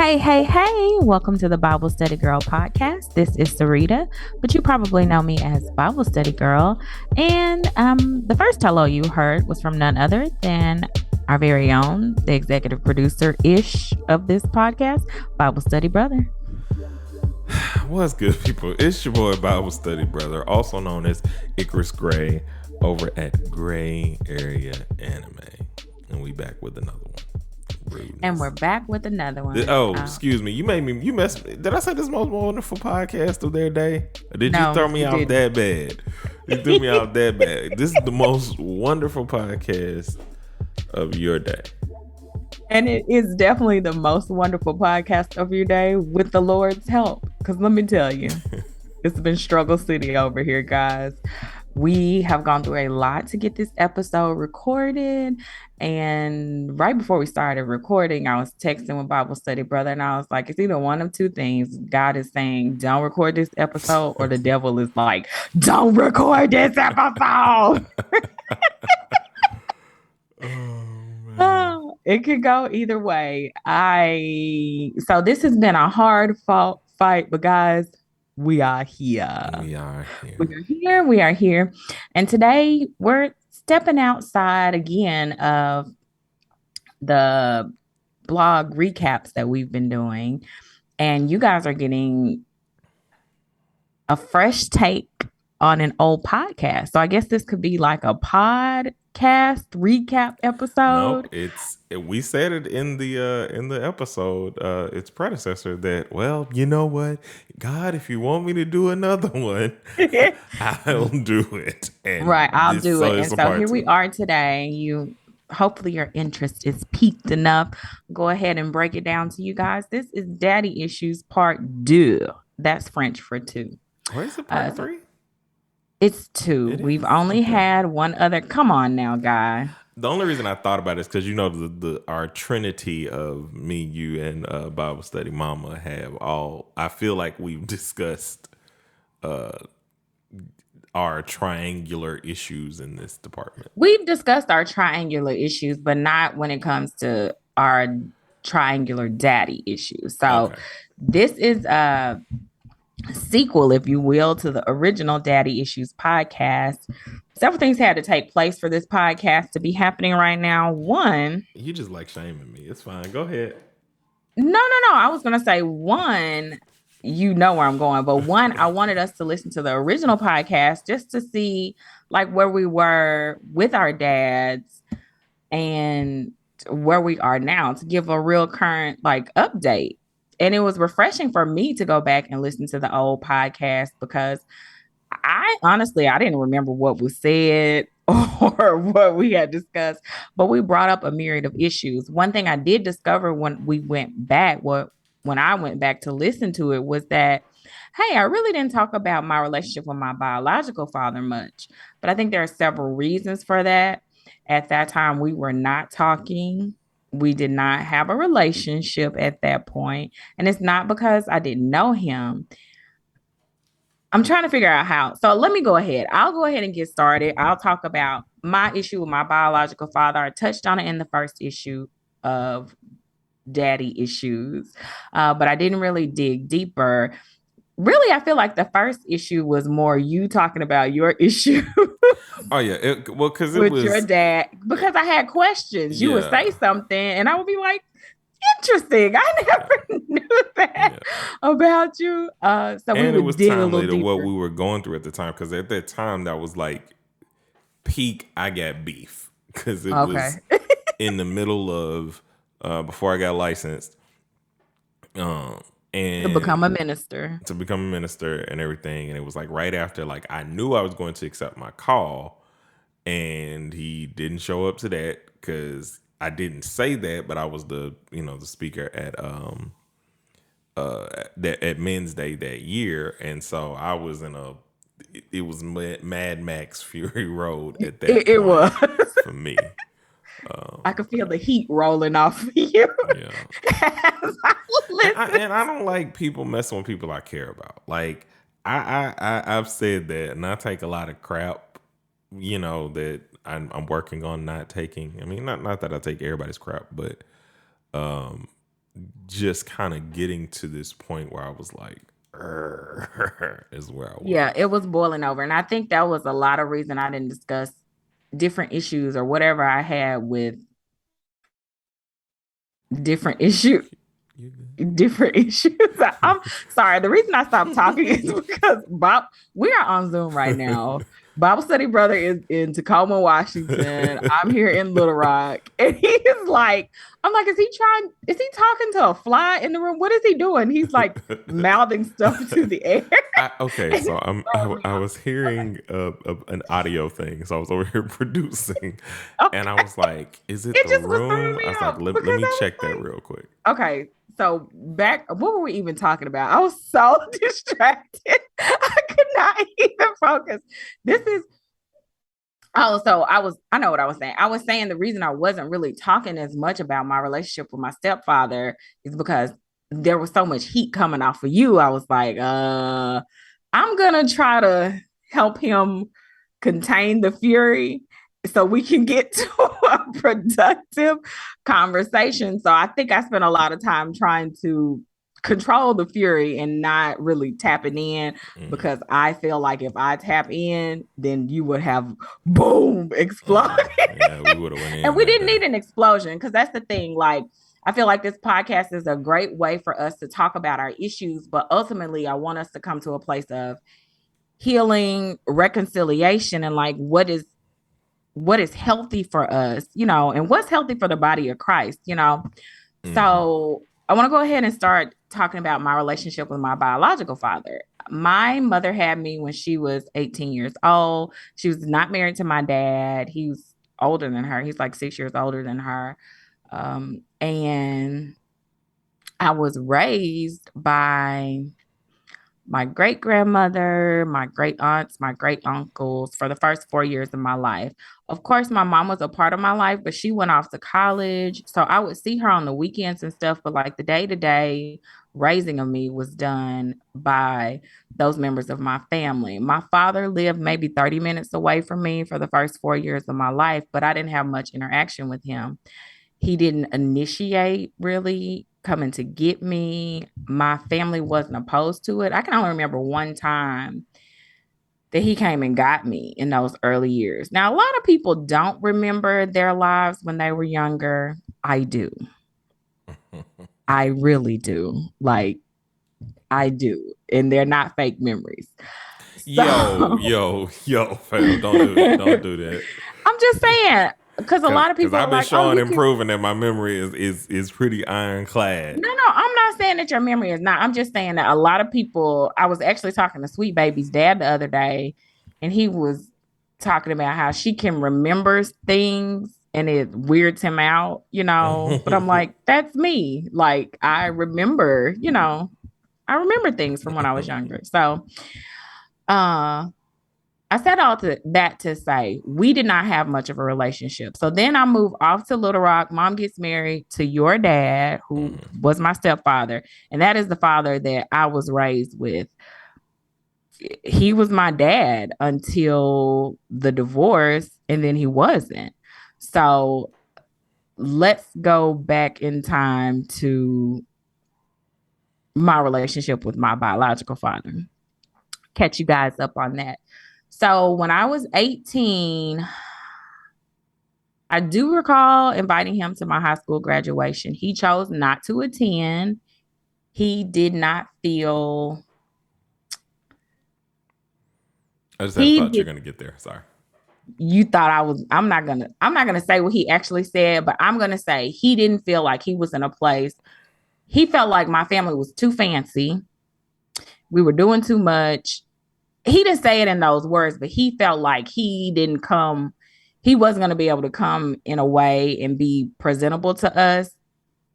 Hey, welcome to the Bible Study Girl podcast. This is Sarita, but you probably know me as Bible Study Girl. And the first hello you heard was from none other than our very own, the executive producer-ish of this podcast, Bible Study Brother. What's good, people? It's your boy, Bible Study Brother, also known as Icarus Gray, over at Gray Area Anime. And we back with another one. Rudeness. And we're back with another one. Excuse me. You messed me. Did I say this most wonderful podcast of their day? Or did No, you throw me you off didn't. that bad? You threw me off that bad. This is the most wonderful podcast of your day. And it is definitely the most wonderful podcast of your day with the Lord's help. Because let me tell you, it's been struggle city over here, guys. We have gone through a lot to get this episode recorded. And right before we started recording, I was texting with Bible Study Brother, and I was like, it's either one of two things. God is saying, don't record this episode, or the devil is like, don't record this episode. It could go either way. So this has been a hard fight, but guys, we are here. We are here. And today we're stepping outside again of the blog recaps that we've been doing. And you guys are getting a fresh take on an old podcast. So I guess this could be like a podcast recap episode. No, we said it in the episode, its predecessor, that, well, you know what, God, if you want me to do another one, I'll do it. And right, I'll do it. And so here we are today. Hopefully your interest is piqued enough. Go ahead and break it down to you guys. This is Daddy Issues Part 2. That's French for 2. Where is it, Part 3? It's 2. We've only had one other. Come on now, guy. The only reason I thought about it is because, you know, our trinity of me, you, and Bible Study Mama have all. I feel like we've discussed our triangular issues in this department. We've discussed our triangular issues, but not when it comes to our triangular daddy issues. So This is a sequel, if you will, to the original Daddy Issues podcast. Several things had to take place for this podcast to be happening right now. One, you just like shaming me. It's fine. Go ahead. No. I was going to say one, you know where I'm going, but one, I wanted us to listen to the original podcast just to see like where we were with our dads and where we are now, to give a real current like update. And it was refreshing for me to go back and listen to the old podcast, because I didn't remember what was said or what we had discussed, but we brought up a myriad of issues. One thing I did discover when I went back to listen to it was that, hey, I really didn't talk about my relationship with my biological father much, but I think there are several reasons for that. At that time, we were not talking. We did not have a relationship at that point. And it's not because I didn't know him. I'm trying to figure out how. So let me go ahead. I'll go ahead and get started. I'll talk about my issue with my biological father. I touched on it in the first issue of Daddy Issues, but I didn't really dig deeper. Really, I feel like the first issue was more you talking about your issue. Oh yeah, because it with was your dad. Because I had questions. You would say something, and I would be like, "Interesting. I never knew that about you." So and we it was dig a timely little to what deeper. we were going through at the time. Because at that time, that was like peak. I got beef because it was in the middle of before I got licensed. And to become a minister and everything. And it was like right after, like, I knew I was going to accept my call, and he didn't show up to that because I didn't say that, but I was the speaker at Men's Day that year. And so I was it was Mad Max Fury Road at that point. It was for me. I could feel the heat rolling off of you. Yeah. And I don't like people messing with people I care about. Like I've said that, and I take a lot of crap, that I'm working on not taking. I mean, not that I take everybody's crap, but just kind of getting to this point where I was like, is where I Yeah, was. it was boiling over. And I think that was a lot of reason I didn't discuss different issues or whatever I had with different issue You good? different issues. I'm sorry. The reason I stopped talking is because Bob, we are on Zoom right now. Bible study brother is in Tacoma, Washington. I'm here in Little Rock. And he is like, I'm like, is he talking to a fly in the room? What is he doing? He's like mouthing stuff to the air. Okay, And so it's throwing me I off. was hearing an audio thing, so I was over here producing, and I Okay. was like, "Is it It the just was throwing room?" me I was like, off because Let me I was check that like, real quick." okay, so back, what were we even talking about? I was so distracted. I could not even focus. This is, oh, so I know what I was saying. I was saying the reason I wasn't really talking as much about my relationship with my stepfather is because there was so much heat coming off of you. I was like, I'm gonna try to help him contain the fury so we can get to a productive conversation. So I think I spent a lot of time trying to control the fury and not really tapping in Mm, because I feel like if I tap in, then you would have boom explode. yeah, we would have went And in we that didn't day. need an explosion because that's the thing. Like, I feel like this podcast is a great way for us to talk about our issues, but ultimately, I want us to come to a place of healing, reconciliation, and like what is healthy for us, and what's healthy for the body of Christ. Hmm. So I want to go ahead and start talking about my relationship with my biological father. My mother had me when she was 18 years old. She was not married to my dad. He was older than her. He's like 6 years older than her. And I was raised by my great grandmother, my great aunts, my great uncles for the first 4 years of my life. Of course, my mom was a part of my life, but she went off to college. So I would see her on the weekends and stuff, but like the day to day raising of me was done by those members of my family. My father lived maybe 30 minutes away from me for the first 4 years of my life, but I didn't have much interaction with him. He didn't initiate really coming to get me. My family wasn't opposed to it. I can only remember one time that he came and got me in those early years. Now, a lot of people don't remember their lives when they were younger. I do. I really do. Like, I do. And they're not fake memories. Yo, So yo, yo, fam, don't do it. Don't do that. I'm just saying, because a lot of Cause people are I've been like, oh, showing you and can. proving that my memory is pretty ironclad. No, no, I'm not saying that your memory is not. I'm just saying that a lot of people, I was actually talking to Sweet Baby's dad the other day, and he was talking about how she can remember things and it weirds him out. But I'm like, that's me. Like, I remember things from when I was younger. So, uh, I said all to that to say we did not have much of a relationship. So then I moved off to Little Rock. Mom gets married to your dad, who Mhm. was my stepfather. And that is the father that I was raised with. He was my dad until the divorce, and then he wasn't. So let's go back in time to my relationship with my biological father. Catch you guys up on that. So when I was 18, I do recall inviting him to my high school graduation. He chose not to attend. He did not feel I just had a he thought you're did gonna get there. Sorry. you thought I was I'm not gonna say what he actually said, but I'm gonna say he didn't feel like he was in a place. He felt like my family was too fancy. We were doing too much. He didn't say it in those words, but he felt like he wasn't going to be able to come in a way and be presentable to us.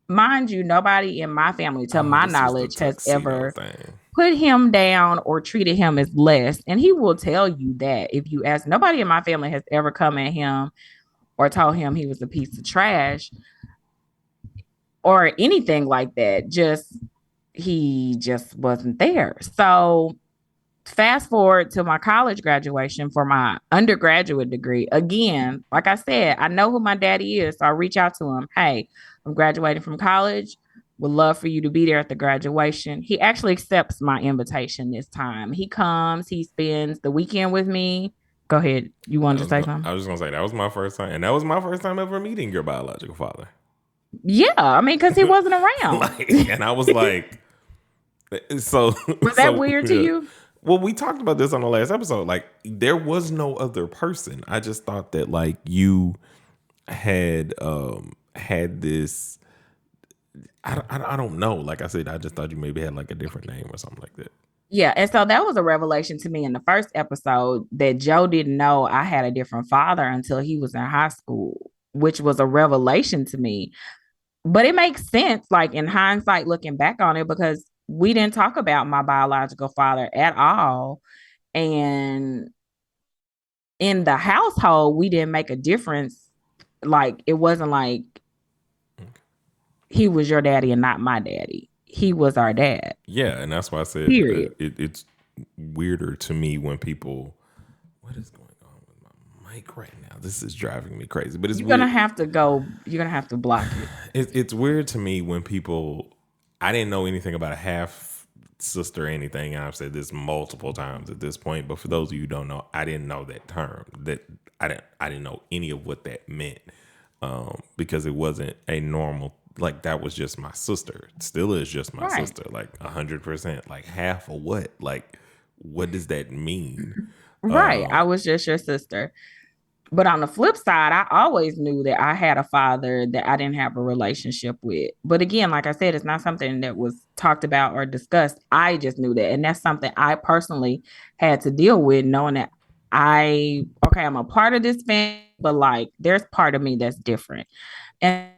Mind you, nobody in my family, to Oh, my this was the knowledge, has tuxedo ever thing. put him down or treated him as less. And he will tell you that if you ask. Nobody in my family has ever come at him or told him he was a piece of trash or anything like that. He just wasn't there. So fast forward to my college graduation for my undergraduate degree. Again, like I said, I know who my daddy is. So I reach out to him. Hey, I'm graduating from college. Would love for you to be there at the graduation. He actually accepts my invitation this time. He comes, he spends the weekend with me. Go ahead. You wanted to say something? I was just gonna say that was my first time, and that was my first time ever meeting your biological father. Yeah, I mean, because he wasn't around. And I was like, so Was that so weird to yeah. you? Well, we talked about this on the last episode. Like, there was no other person. I just thought that like you had this. I don't know. Like I said, I just thought you maybe had like a different name or something like that. Yeah, and so that was a revelation to me in the first episode that Joe didn't know I had a different father until he was in high school, which was a revelation to me. But it makes sense, like in hindsight, looking back on it, because we didn't talk about my biological father at all. And in the household, we didn't make a difference. Like it wasn't like he was your daddy and not my daddy. He was our dad. Yeah, and that's why I said Period. it's weirder to me when people. What is going on with my mic right now? This is driving me crazy. But it's You're gonna weird. have to go. You're gonna have to block it. It's weird to me when people. I didn't know anything about a half sister or anything, and I've said this multiple times at this point. But for those of you who don't know, I didn't know that term. That I didn't know any of what that meant, because it wasn't a normal. Like that was just my sister. It still is just my Right. sister. Like 100%. Like half of what? Like what does that mean? Right. I was just your sister. But on the flip side, I always knew that I had a father that I didn't have a relationship with. But again, like I said, it's not something that was talked about or discussed. I just knew that. And that's something I personally had to deal with, knowing that okay, I'm a part of this family, but like there's part of me that's different. And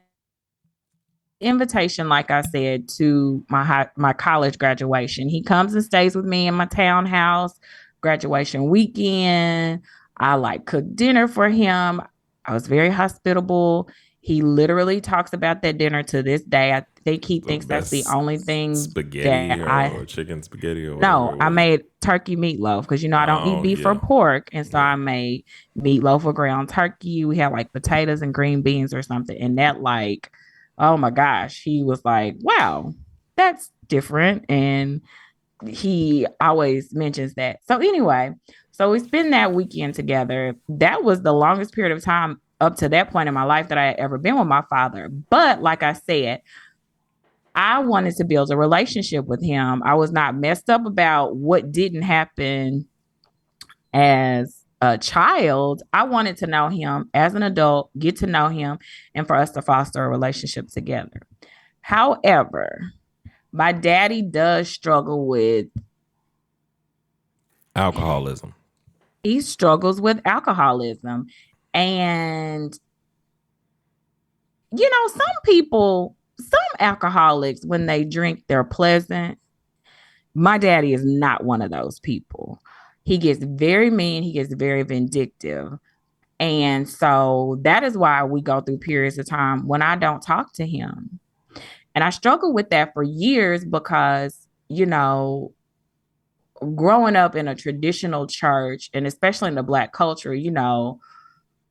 invitation, like I said, to my college graduation. He comes and stays with me in my townhouse, graduation weekend. I like cook dinner for him. I was very hospitable. He literally talks about that dinner to this day. I think he The thinks that's the best only thing spaghetti that or chicken spaghetti or whatever no, it I was. made turkey meatloaf because I don't eat Oh beef or yeah, pork. And so yeah. I made meatloaf with ground turkey. We had like potatoes and green beans or something. And that, like, oh my gosh, he was like, wow, that's different. And he always mentions that. So anyway, so we spend that weekend together. That was the longest period of time up to that point in my life that I had ever been with my father. But like I said, I wanted to build a relationship with him. I was not messed up about what didn't happen as a child. I wanted to know him as an adult, get to know him, and for us to foster a relationship together. However, my daddy does struggle with, Alcoholism. he struggles with alcoholism. And, some people, some alcoholics, when they drink, they're pleasant. My daddy is not one of those people. He gets very mean, he gets very vindictive. And so that is why we go through periods of time when I don't talk to him. And I struggled with that for years because, growing up in a traditional church, and especially in the Black culture,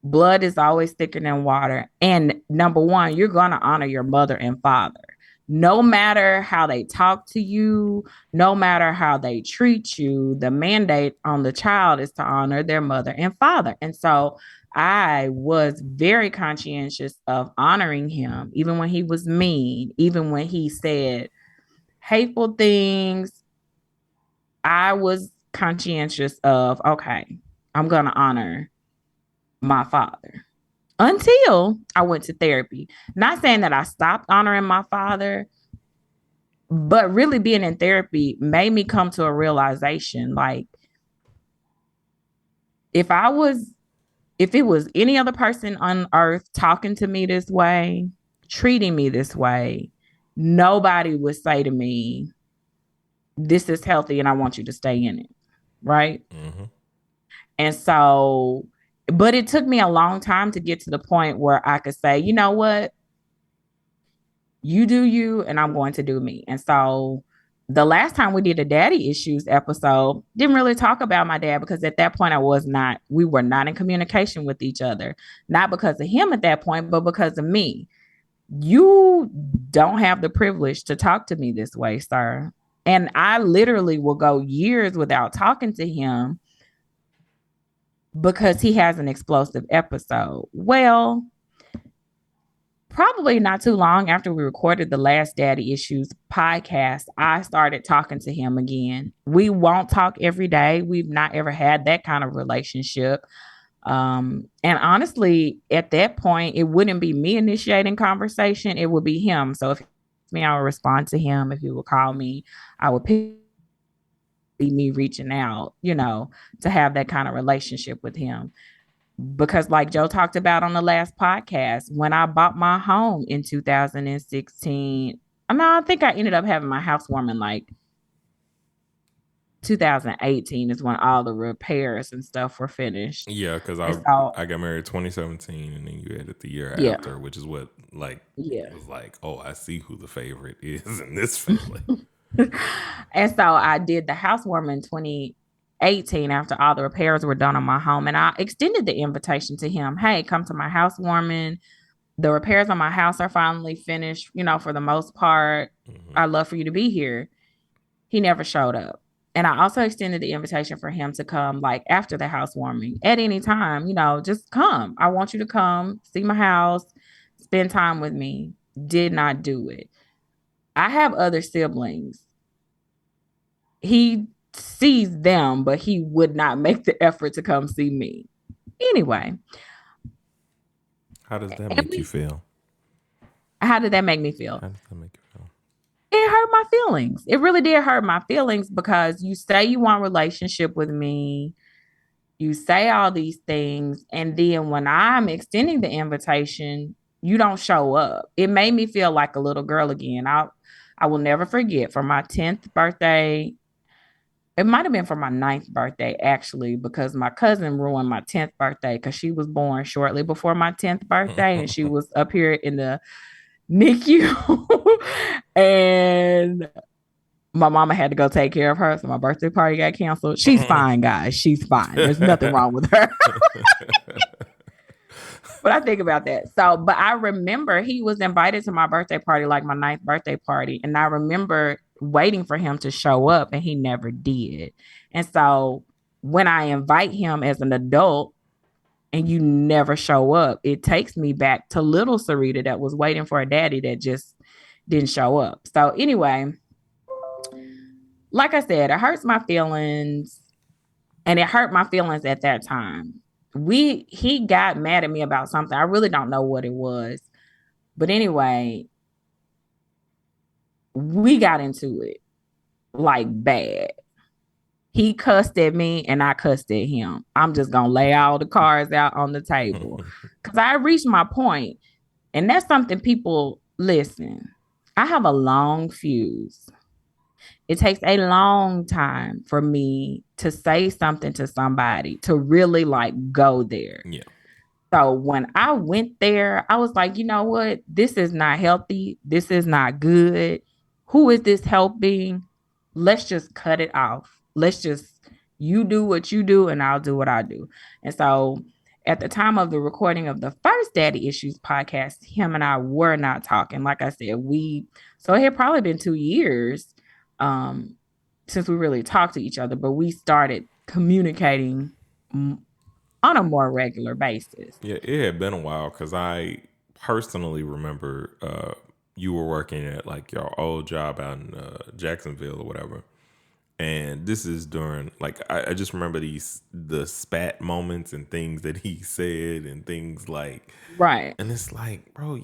blood is always thicker than water. And number one, you're going to honor your mother and father. No matter how they talk to you, no matter how they treat you, the mandate on the child is to honor their mother and father. And so I was very conscientious of honoring him, even when he was mean, even when he said hateful things. I was conscientious of, okay, I'm going to honor my father until I went to therapy. Not saying that I stopped honoring my father, but really being in therapy made me come to a realization, like, if I was if it was any other person on earth talking to me this way, treating me this way, nobody would say to me, this is healthy and I want you to stay in it. Right. Mm-hmm. And so, but it took me a long time to get to the point where I could say, you know what? You do you, and I'm going to do me. And so, the last time we did a daddy issues episode, didn't really talk about my dad because at that point we were not in communication with each other. Not because of him at that point, but because of me. You don't have the privilege to talk to me this way, sir. And I literally will go years without talking to him because he has an explosive episode. Well, probably not too long after we recorded the last Daddy Issues podcast, I started talking to him again. We won't talk every day. We've not ever had that kind of relationship. And honestly, at that point, it wouldn't be me initiating conversation, it would be him. So if me, I would respond to him. If he would call me, I would pick be me reaching out, to have that kind of relationship with him. Because like Joe talked about on the last podcast, when I bought my home in 2016, I think I ended up having my housewarming like 2018 is when all the repairs and stuff were finished. Yeah, because And so, I got married 2017, and then you had it the year yeah, after, which is what like yeah. was like, oh, I see who the favorite is in this family. And so I did the housewarming 2018 after all the repairs were done on my home. And I extended the invitation to him. Hey, come to my housewarming. The repairs on my house are finally finished, for the most part. Mm-hmm. I'd love for you to be here. He never showed up. And I also extended the invitation for him to come like after the housewarming at any time, just come. I want you to come, see my house, spend time with me. Did not do it. I have other siblings. He sees them, but he would not make the effort to come see me. Anyway, How does that make you feel? How did that make me feel? How does that make you feel? It hurt my feelings. It really did hurt my feelings because you say you want relationship with me. You say all these things. And then when I'm extending the invitation, you don't show up. It made me feel like a little girl again. I will never forget for my 10th birthday. It might have been for my 9th birthday, actually, because my cousin ruined my 10th birthday because she was born shortly before my 10th birthday. And she was up here in the NICU. And my mama had to go take care of her. So my birthday party got canceled. She's fine, guys. She's fine. There's nothing wrong with her. But I think about that. So, but I remember he was invited to my birthday party, like my 9th birthday party. And I remember waiting for him to show up and he never did. And so when I invite him as an adult and you never show up, it takes me back to little Sarita that was waiting for a daddy that just didn't show up. So anyway, like I said, it hurts my feelings, and it hurt my feelings at that time. He got mad at me about something. I really don't know what it was. But anyway, we got into it like bad. He cussed at me and I cussed at him. I'm just going to lay all the cards out on the table because I reached my point. And that's something people listen. I have a long fuse. It takes a long time for me to say something to somebody to really like go there. Yeah. So when I went there, I was like, you know what? This is not healthy. This is not good. Who is this helping? Let's just cut it off. You do what you do and I'll do what I do. And so at the time of the recording of the first Daddy Issues podcast, him and I were not talking. Like I said, so it had probably been 2 years since we really talked to each other, but we started communicating on a more regular basis. Yeah, it had been a while because I personally remember you were working at like your old job out in Jacksonville or whatever. And this is during like I just remember the spat moments and things that he said and things like right. And it's like, bro,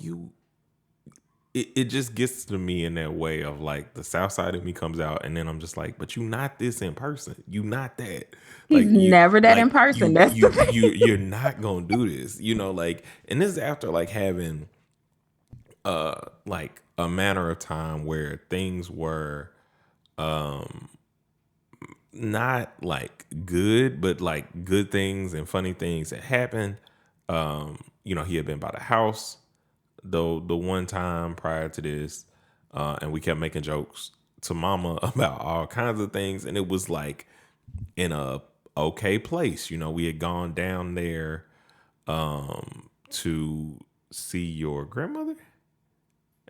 it just gets to me in that way of like the South side of me comes out, and then I'm just like, but you not this in person. You not that. He's like never that in person. You're not gonna do this. Like, and this is after like having like a manner of time where things were not like good, but like good things and funny things that happened. He had been by the house though the one time prior to this, and we kept making jokes to mama about all kinds of things, and it was like in a okay place. We had gone down there to see your grandmother.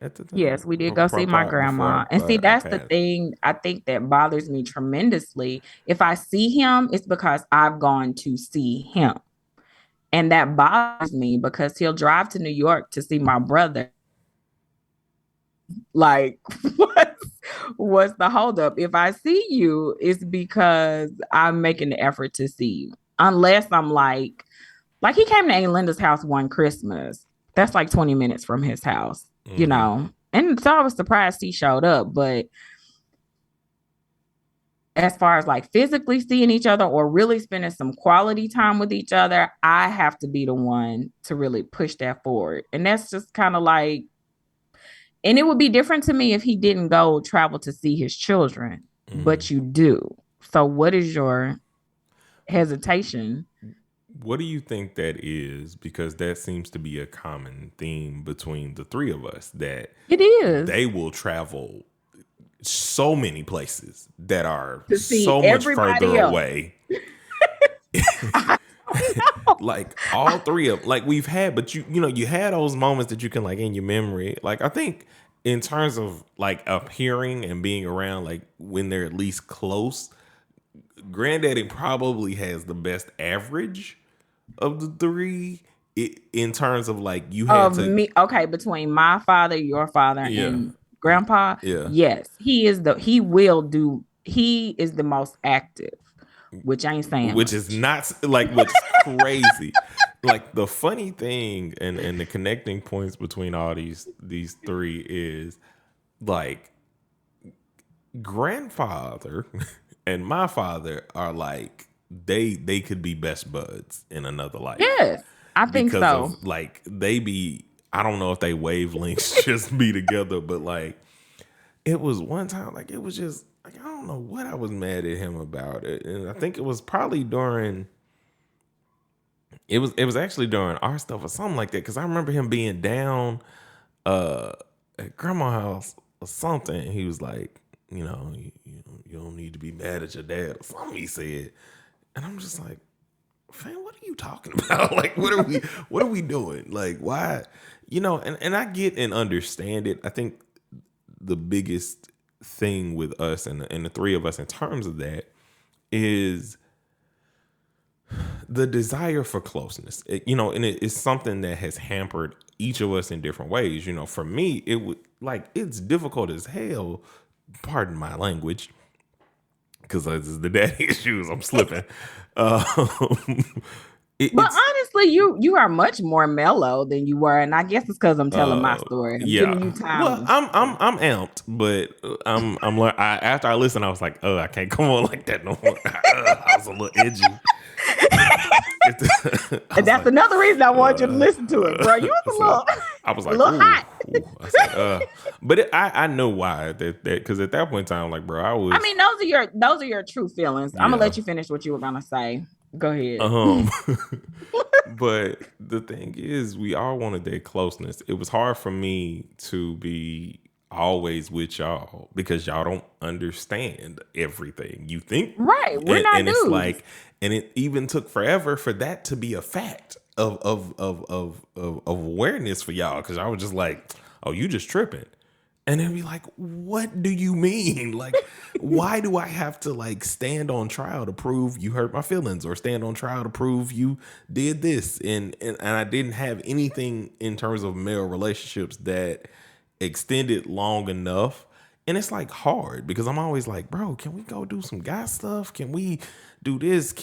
at the time Yes, we did go see my before grandma. And see, I that's the passed. thing I think that bothers me tremendously. If I see him, it's because I've gone to see him. And that bothers me because he'll drive to New York to see my brother. Like, what's the holdup? If I see you, it's because I'm making the effort to see you. Unless I'm like he came to Aunt Linda's house one Christmas. That's like 20 minutes from his house, you Mm-hmm. know. And so I was surprised he showed up. But as far as like physically seeing each other or really spending some quality time with each other, I have to be the one to really push that forward. And that's just kind of like, and it would be different to me if he didn't go travel to see his children, Mm-hmm. but you do. So, what is your hesitation? What do you think that is? Because that seems to be a common theme between the three of us that It is they will travel so many places that are to see so much further everybody else. away. I don't know. Like all three of them, like we've had, but you know, you had those moments that you can like in your memory. Like I think in terms of like appearing and being around, like when they're at least close, Granddaddy probably has the best average of the three in terms of like you had Of to, me, okay, between my father, your father, yeah, and grandpa, yeah, yes, he is the most active, which ain't saying which is much. not like which is crazy. Like the funny thing and the connecting points between all these three is like grandfather and my father are like they could be best buds in another life Yes, I think because so. of like they be I don't know if they wavelengths just be together, but like it was one time like it was just like I don't know what I was mad at him about it, and I think it was probably during it was actually during our stuff or something like that because I remember him being down uh at grandma's house or something. And he was like, you don't need to be mad at your dad or something he said. And I'm just like, fam, what are you talking about? Like, what are we doing? Like, why? And I get and understand it. I think the biggest thing with us and the three of us in terms of that is the desire for closeness, and it's something that has hampered each of us in different ways. For me, it would like it's difficult as hell. Pardon my language, because this is the daddy issues. I'm slipping. Um, But it's honestly, you are much more mellow than you were, and I guess it's because I'm telling my story. I'm giving you yeah. time Well, to. I'm amped, but after I listened, I was like, oh, I can't come on like that no more. I was a little edgy. I And was that's like, another reason I want you to listen to it, bro. You I was said, I was a like, little ooh, hot. ooh. I said, but I know why that because at that point in time, like, bro, I I was, mean, those are your true feelings. I'm gonna yeah, let you finish what you were gonna say. Go ahead. um, but the thing is, we all wanted that closeness. It was hard for me to be always with y'all because y'all don't understand everything. You think, Right, we're not and it's dudes. like, and it even took forever for that to be a fact of awareness for y'all because I was just like, oh, you just tripping. And then be like, what do you mean? Like, why do I have to like stand on trial to prove you hurt my feelings or stand on trial to prove you did this? And I didn't have anything in terms of male relationships that extended long enough. And it's like hard because I'm always like, bro, can we go do some guy stuff? Can we do this?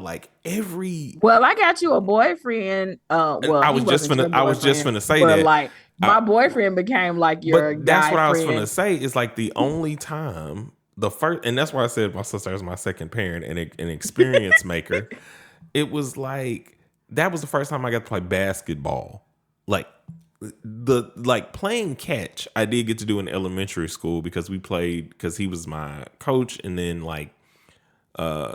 Like every Well, I got you a boyfriend. Well, he wasn't your I was just boyfriend, finna say but that. like I, my boyfriend became like your But that's guy what I was gonna friend. say. Is like the only time the first, and that's why I said my sister is my second parent and an experience maker. It was like that was the first time I got to play basketball. Like the like playing catch, I did get to do in elementary school because we played because he was my coach, and then like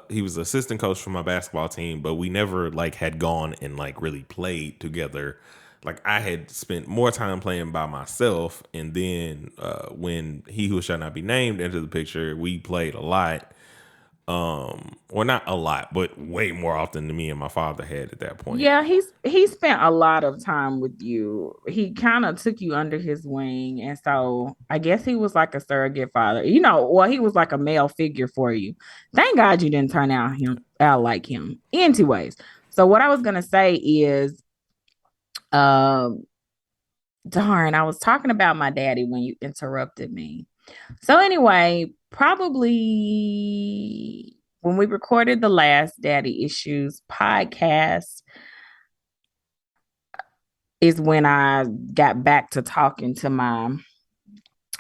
he was assistant coach for my basketball team, but we never like had gone and like really played together. Like I had spent more time playing by myself, and then when he who shall not be named entered the picture, we played a lot. Well, not a lot, but way more often than me and my father had at that point. Yeah, he spent a lot of time with you. He kind of took you under his wing, and so I guess he was like a surrogate father. Well, he was like a male figure for you. Thank God you didn't turn out like him. Anyways, so what I was gonna say is, um, darn, I was talking about my daddy when you interrupted me. So anyway, probably when we recorded the last Daddy Issues podcast is when I got back to talking to my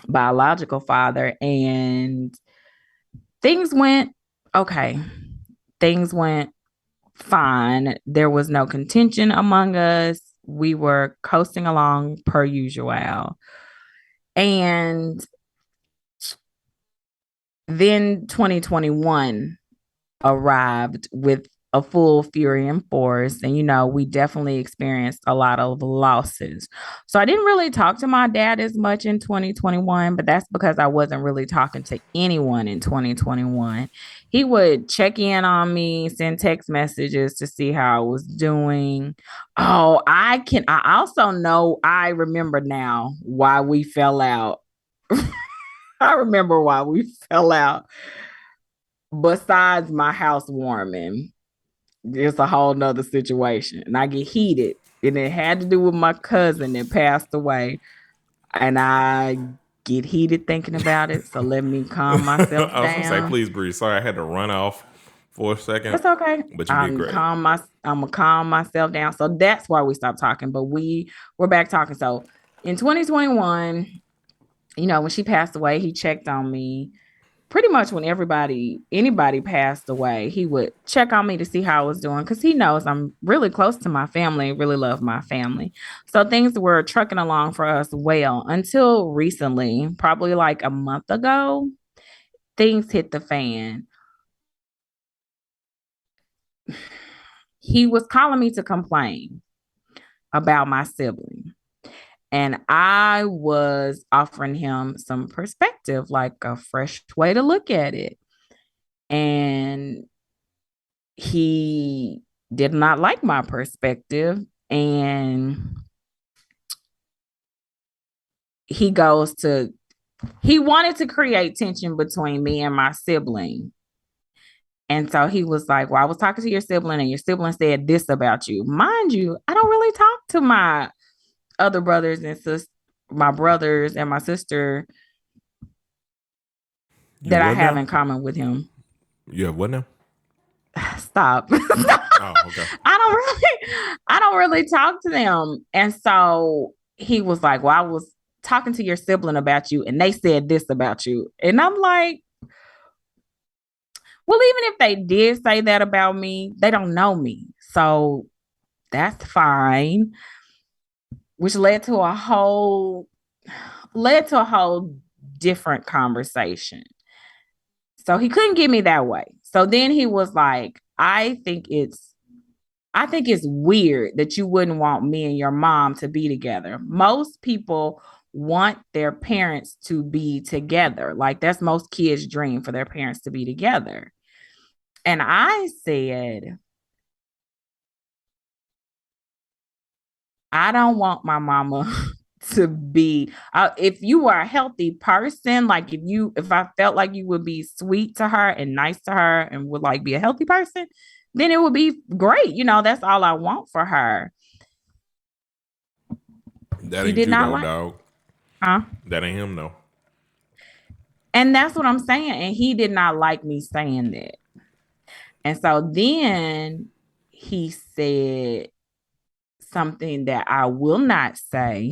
biological father, and things went okay. Things went fine. There was no contention among us. We were coasting along per usual. And then 2021 arrived with a full fury and force. And, we definitely experienced a lot of losses. So I didn't really talk to my dad as much in 2021, but that's because I wasn't really talking to anyone in 2021. He would check in on me, send text messages to see how I was doing. Oh, I also know, I remember now why we fell out. I remember why we fell out. Besides my housewarming, it's a whole nother situation. And I get heated. And it had to do with my cousin that passed away. And I get heated thinking about it. So let me calm myself I was gonna say, down. please breathe. Sorry, I had to run off for a second, That's okay. but you did great. I'm gonna calm myself down. So that's why we stopped talking. But we're back talking. So in 2021, when she passed away, he checked on me pretty much when anybody passed away. He would check on me to see how I was doing because he knows I'm really close to my family, really love my family. So things were trucking along for us well until recently, probably like a month ago, things hit the fan. He was calling me to complain about my sibling. And I was offering him some perspective, like a fresh way to look at it. And he did not like my perspective, and he he wanted to create tension between me and my sibling. And so he was like, well, I was talking to your sibling and your sibling said this about you. Mind you, I don't really talk to my other brothers and sisters, my brothers and my sister You that I what have now? in common with him. You have what now? Stop. Oh, okay. I don't really talk to them. And so he was like, well, I was talking to your sibling about you and they said this about you. And I'm like, well, even if they did say that about me, they don't know me. So that's fine. Which led to a whole different conversation. So he couldn't get me that way. So then he was like, I think it's weird that you wouldn't want me and your mom to be together. Most people want their parents to be together. Like that's most kids' dream for their parents to be together. And I said, I don't want my mama to be if you were a healthy person, like if I felt like you would be sweet to her and nice to her and would like be a healthy person, then it would be great. That's all I want for her. That He ain't did you not though, like, dog. huh? That ain't him though. And that's what I'm saying. And he did not like me saying that. And so then he said something that I will not say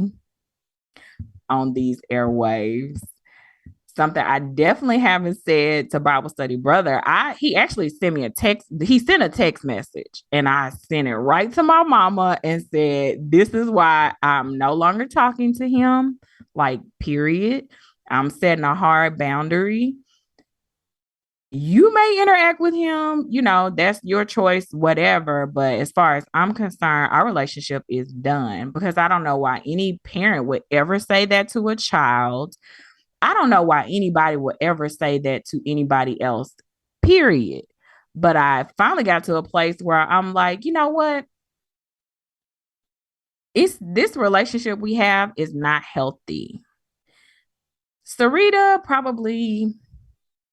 on these airwaves. Something I definitely haven't said to Bible study brother. He actually sent me a text. He sent a text message and I sent it right to my mama and said, this is why I'm no longer talking to him. Like, period. I'm setting a hard boundary. You may interact with him, that's your choice, whatever. But as far as I'm concerned, our relationship is done because I don't know why any parent would ever say that to a child. I don't know why anybody would ever say that to anybody else. period. But I finally got to a place where I'm like, you know what? It's this relationship we have is not healthy. Sarita probably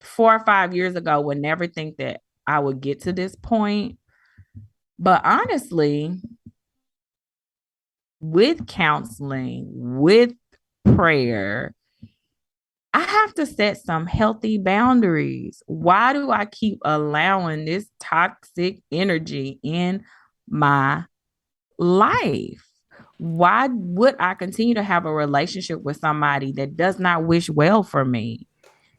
4 or 5 years ago would never think that I would get to this point. But honestly, with counseling, with prayer, I have to set some healthy boundaries. Why do I keep allowing this toxic energy in my life? Why would I continue to have a relationship with somebody that does not wish well for me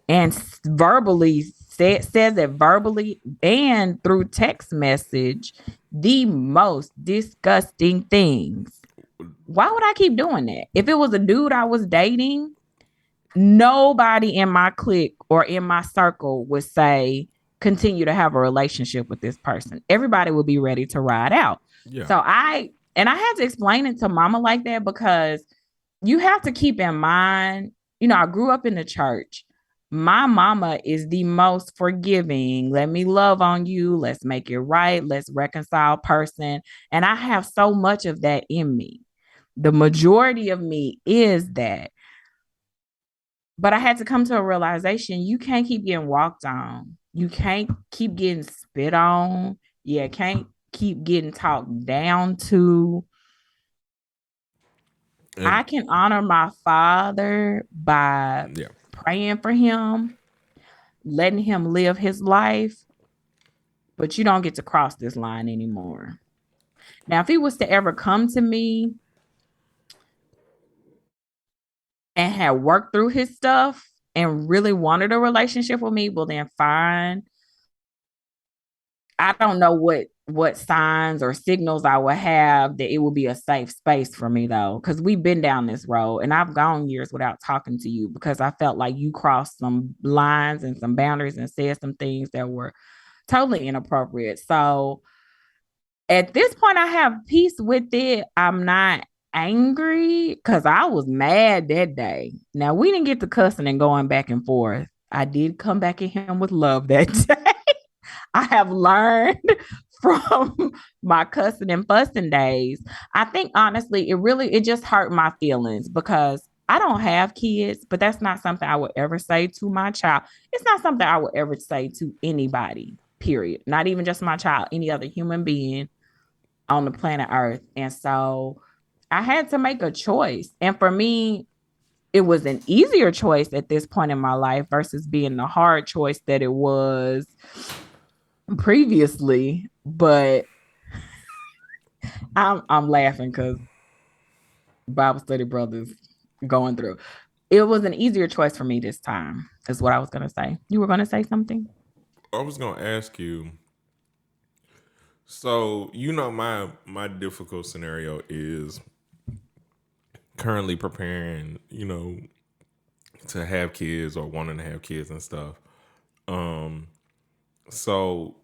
and verbally says it verbally and through text message the most disgusting things? Why would I keep doing that? If it was a dude I was dating, nobody in my clique or in my circle would say continue to have a relationship with this person. Everybody would be ready to ride out. Yeah. So I had to explain it to mama like that because you have to keep in mind, I grew up in the church. My mama is the most forgiving. Let me love on you. Let's make it right. Let's reconcile person. And I have so much of that in me. The majority of me is that. But I had to come to a realization you can't keep getting walked on. You can't keep getting spit on. You can't keep getting talked down to. And I can honor my father by yeah. praying for him, letting him live his life, but you don't get to cross this line anymore. Now, if he was to ever come to me and had worked through his stuff and really wanted a relationship with me, well, then fine. I don't know what signs or signals I would have that it would be a safe space for me though, because we've been down this road and I've gone years without talking to you because I felt like you crossed some lines and some boundaries and said some things that were totally inappropriate. So at this point, I have peace with it. I'm not angry because I was mad that day. Now we didn't get to cussing and going back and forth. I did come back at him with love that day. I have learned from my cussing and fussing days. I think honestly, it just hurt my feelings because I don't have kids, but that's not something I would ever say to my child. It's not something I would ever say to anybody, period. Not even just my child, any other human being on the planet Earth. And so I had to make a choice. And for me, it was an easier choice at this point in my life versus being the hard choice that it was previously. But I'm laughing because Bible study brothers going through. It was an easier choice for me this time, is what I was gonna say. You were gonna say something? I was gonna ask you. So my difficult scenario is currently preparing, to have kids or wanting to have kids and stuff. Um, so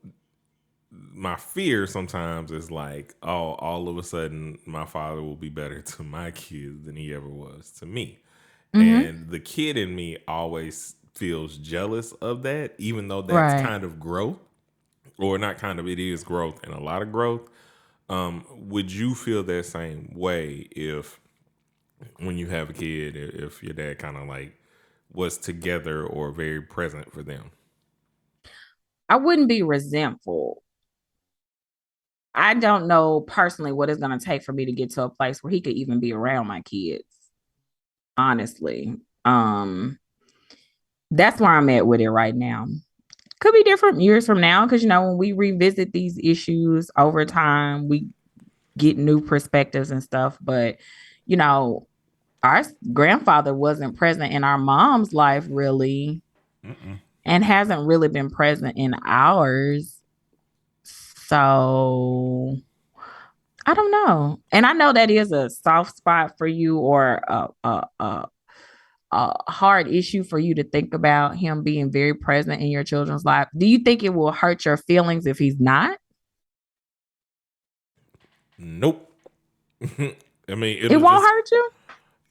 my fear sometimes is like, oh, all of a sudden my father will be better to my kids than he ever was to me. Mm-hmm. And the kid in me always feels jealous of that, even though that's Right. kind of growth, or not kind of, it is growth and a lot of growth. Would you feel that same way if, when you have a kid, if your dad kind of like was together or very present for them? I wouldn't be resentful. I don't know personally what it's going to take for me to get to a place where he could even be around my kids. Honestly, um, that's where I'm at with it right now. Could be different years from now because when we revisit these issues over time, we get new perspectives and stuff. But you know, our grandfather wasn't present in our mom's life really, Mm-mm. and hasn't really been present in ours. So I don't know. And I know that is a soft spot for you or a hard issue for you to think about him being very present in your children's life. Do you think it will hurt your feelings if he's not? Nope. I mean, It won't hurt you?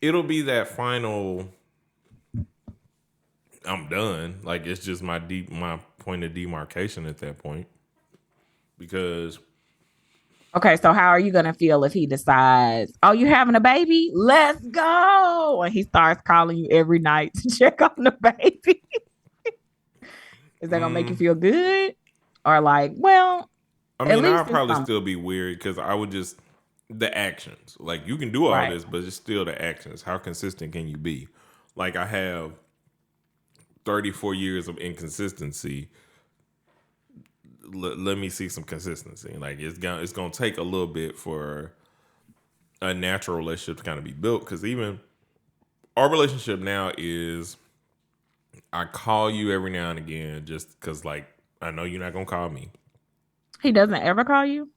it'll be that final. I'm done. Like it's just my point of demarcation at that point. Because Okay, so how are you gonna feel if he decides, oh, you having a baby? Let's go. And he starts calling you every night to check on the baby. Is that gonna make you mm, feel good? Or like, well, I at mean, I'd least it's probably something. still be weird because I would just the actions. Like you can do all Right. this, but it's still the actions. How consistent can you be? Like I have 34 years of inconsistency. Let me see some consistency. Like it's gonna take a little bit for a natural relationship to kind of be built. Because even our relationship now is I call you every now and again just because like I know you're not gonna call me. He doesn't ever call you?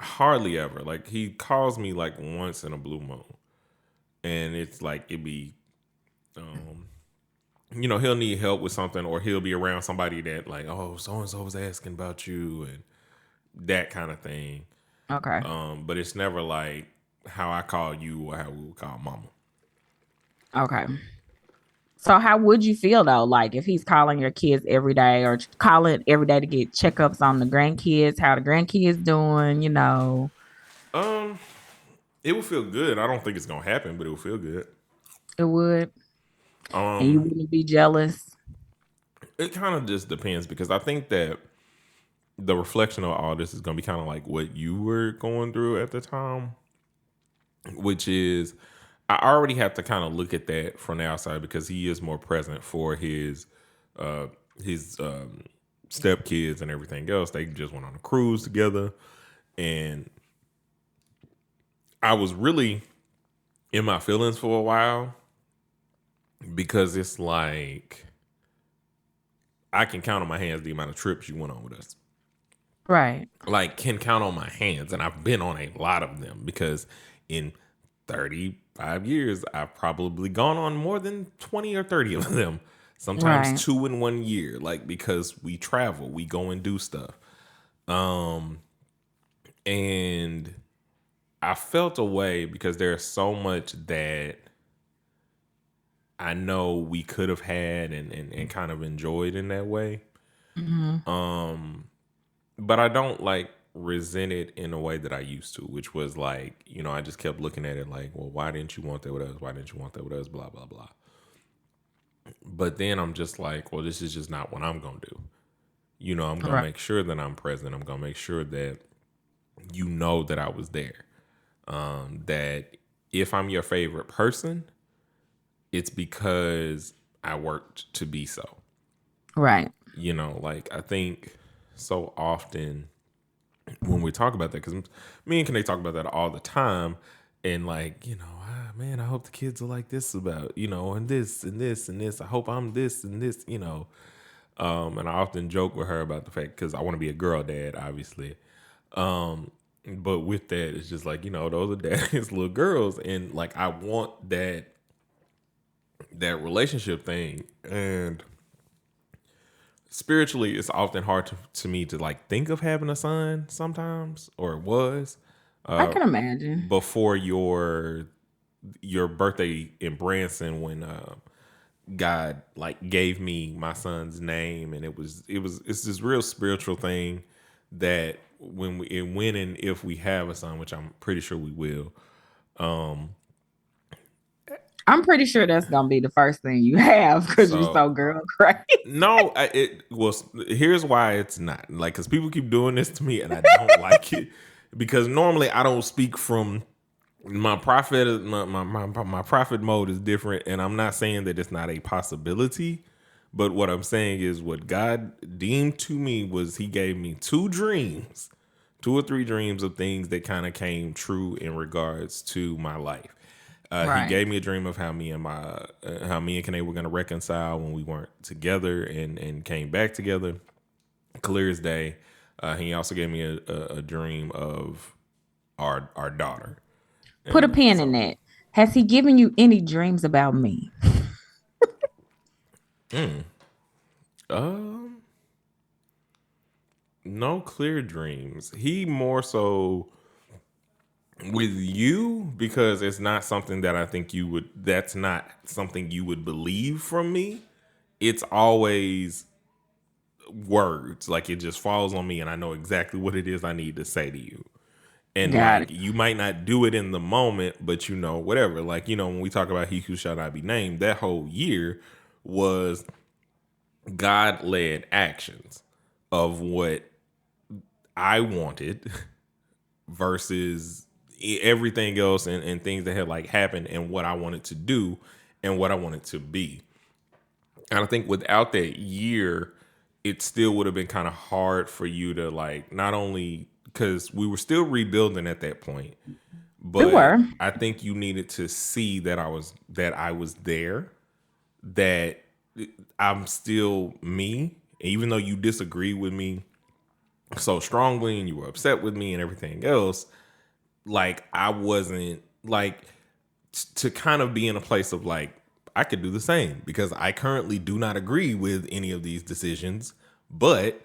Hardly ever. Like he calls me like once in a blue moon, and it's like it'd be, um, he'll need help with something, or he'll be around somebody that like, oh, so and so was asking about you, and that kind of thing. Okay. But it's never like how I call you or how we would call mama. Okay. So how would you feel though? Like if he's calling your kids every day or calling every day to get checkups on the grandkids, how the grandkids doing, Um, it would feel good. I don't think it's gonna happen, but it would feel good. it would. And you Um, wouldn't be jealous. it kind of just depends because I think that the reflection of all this is gonna be kind of like what you were going through at the time, which is I already have to kind of look at that from the outside because he is more present for uh his stepkids and everything else. They just went on a cruise together, and I was really in my feelings for a while because it's like I can count on my hands the amount of trips you went on with us. Right. Like can count on my hands, and I've been on a lot of them because in 35 years I've probably gone on more than 20 or 30 of them, sometimes Right. two in 1 year, like because we travel, we go and do stuff. um and I felt a way because there's so much that I know we could have had and kind of enjoyed in that way. Hmm. um but I don't like resent it in a way that I used to, which was like, I just kept looking at it like, well, why didn't you want that with us? Why didn't you want that with us? Blah, blah, blah. But then I'm just like, well, this is just not what I'm going to do. I'm going to Right. make sure that I'm present. I'm going to make sure that you know that I was there. That if I'm your favorite person, it's because I worked to be so. Right. Like I think so often when we talk about that, because me and Kane talk about that all the time, and like, man, I hope the kids are like this about, and this and this and this. I hope I'm this and this, and I often joke with her about the fact because I want to be a girl dad, obviously. But with that, it's just like, those are daddy's little girls, and like I want that relationship thing, and spiritually it's often hard to me to like think of having a son sometimes, or it was I can imagine. before your birthday in Branson when God like gave me my son's name, and it's this real spiritual thing that when and if we have a son, which I'm pretty sure we will. um I'm pretty sure that's gonna be the first thing you have because you're so so girl crazy. no, it was. Here's why it's not like because people keep doing this to me, and I don't like it because normally I don't speak from my prophet. My prophet mode is different, and I'm not saying that it's not a possibility. But what I'm saying is what God deemed to me was He gave me two or three dreams of things that kind of came true in regards to my life. He Right. gave me a dream of how me and Kane were going to reconcile when we weren't together and came back together, clear as day. He also gave me a dream of our daughter, Put a and pin in so that. Has he given you any dreams about me? um, no clear dreams. He more so with you because it's not something that I think you would. That's not something you would believe from me it's always words. Like it just falls on me and I know exactly what it is I need to say to you. And Got like it. you might not do it in the moment, but whatever. Like, when we talk about he who shall not be named, that whole year was God led actions of what I wanted versus everything else and things that had like happened and what I wanted to do and what I wanted to be. And I think without that year, it still would have been kind of hard for you to like not only because we were still rebuilding at that point, We but were. I think you needed to see that I was there, that I'm still me, and even though you disagree with me so strongly and you were upset with me and everything else, like I wasn't like to kind of be in a place of like I could do the same because I currently do not agree with any of these decisions, but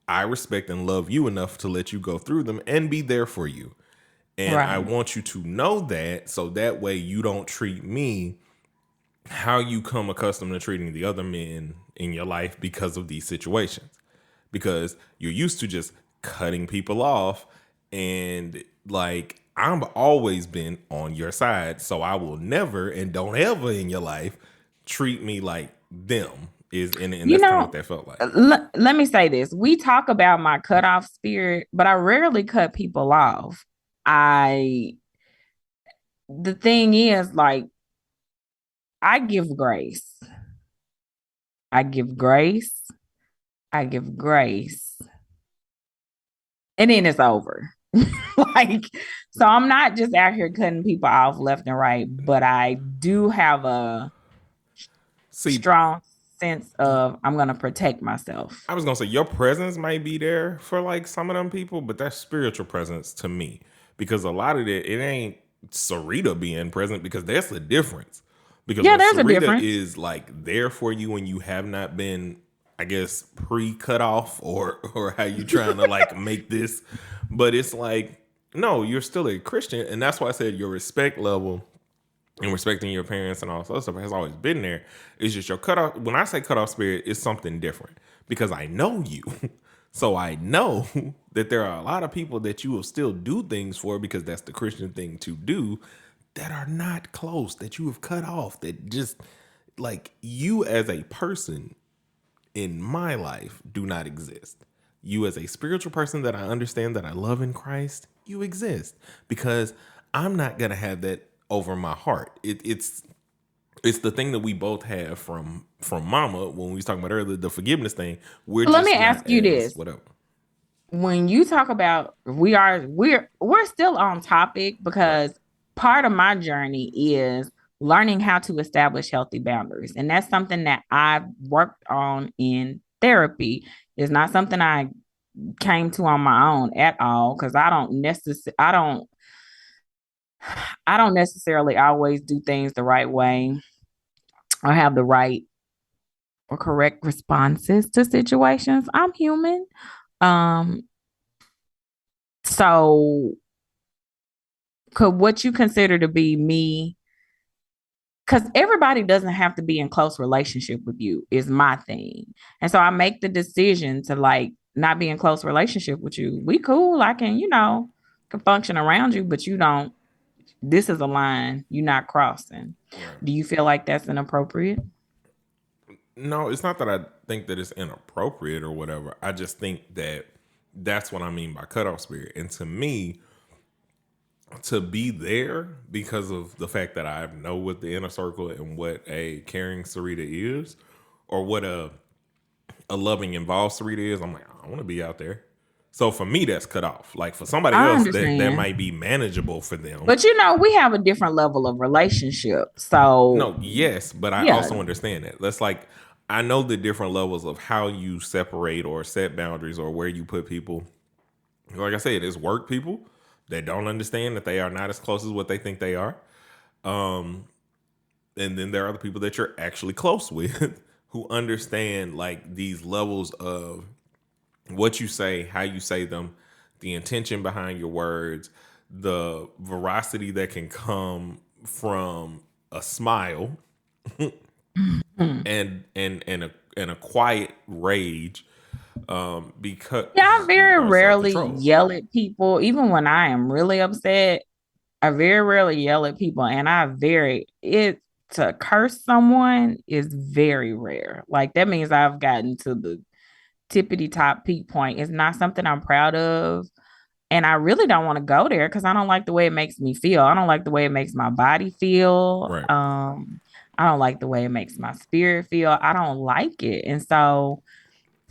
I respect and love you enough to let you go through them and be there for you. And I Right. want you to know that so that way you don't treat me how you come accustomed to treating the other men in your life because of these situations. Because you're used to just cutting people off and like I've always been on your side, so I will never and don't ever in your life treat me like them is and You that's kind of what know, that felt like. let me say this. We talk about my cutoff spirit, but I rarely cut people off. I, the thing is, like, I give grace. I give grace. I give grace. And then it's over. Like, so I'm not just out here cutting people off left and right, but I do have a See, strong sense of I'm going to protect myself. I was gonna say your presence might be there for like some of them people, but that's spiritual presence to me because a lot of it ain't Sarita being present because that's the difference. Because Yeah, when there's a Sarita difference. is like there for you when you have not been, I guess, pre-cut off or how you trying to like make this, but it's like no, you're still a Christian, and that's why I said your respect level and respecting your parents and all this other stuff has always been there. It's just your cutoff. When I say cutoff spirit, it's something different because I know you. So I know that there are a lot of people that you will still do things for because that's the Christian thing to do that are not close, that you have cut off, that just like you as a person in my life do not exist. You as a spiritual person that I understand that I love in Christ, you exist because I'm not gonna have that over my heart. It's the thing that we both have from Mama when we was talking about earlier, the forgiveness thing. We're Let me just ask not you as this. whatever. When you talk about we're still on topic Right. because part of my journey is learning how to establish healthy boundaries. And that's something that I've worked on in therapy. It's not something I came to on my own at all because I don't necessarily always do things the right way or have the right or correct responses to situations. I'm human. Um, so could what you consider to be me, because everybody doesn't have to be in close relationship with you is my thing. And so I make the decision to like not be in close relationship with you. We cool. I can, can function around you, but you don't. This is a line you're not crossing. Right. Do you feel like that's inappropriate? No, it's not that I think that it's inappropriate or whatever. I just think that that's what I mean by cutoff spirit. And to me, to be there because of the fact that I know what the inner circle and what a caring Sarita is, or what a loving involved Sarita is, I'm like, I want to be out there. So for me, that's cut off. Like for somebody I else, that understand. might be manageable for them. But we have a different level of relationship. So No, yes, but I yeah, also understand that. That's like I know the different levels of how you separate or set boundaries or where you put people. Like I said, it's work people that don't understand that they are not as close as what they think they are. Um, and then there are the people that you're actually close with who understand like these levels of what you say, how you say them, the intention behind your words, the veracity that can come from a smile Mhm. and quiet rage, because Yeah, I you very are self rarely control. yell at people. Even when I am really upset, I very rarely yell at people. And it to curse someone is very rare. Like that means I've gotten to the tippity top peak point. It's not something I'm proud of. And I really don't want to go there because I don't like the way it makes me feel. I don't like the way it makes my body feel. Right. I don't like the way it makes my spirit feel. I don't like it. And so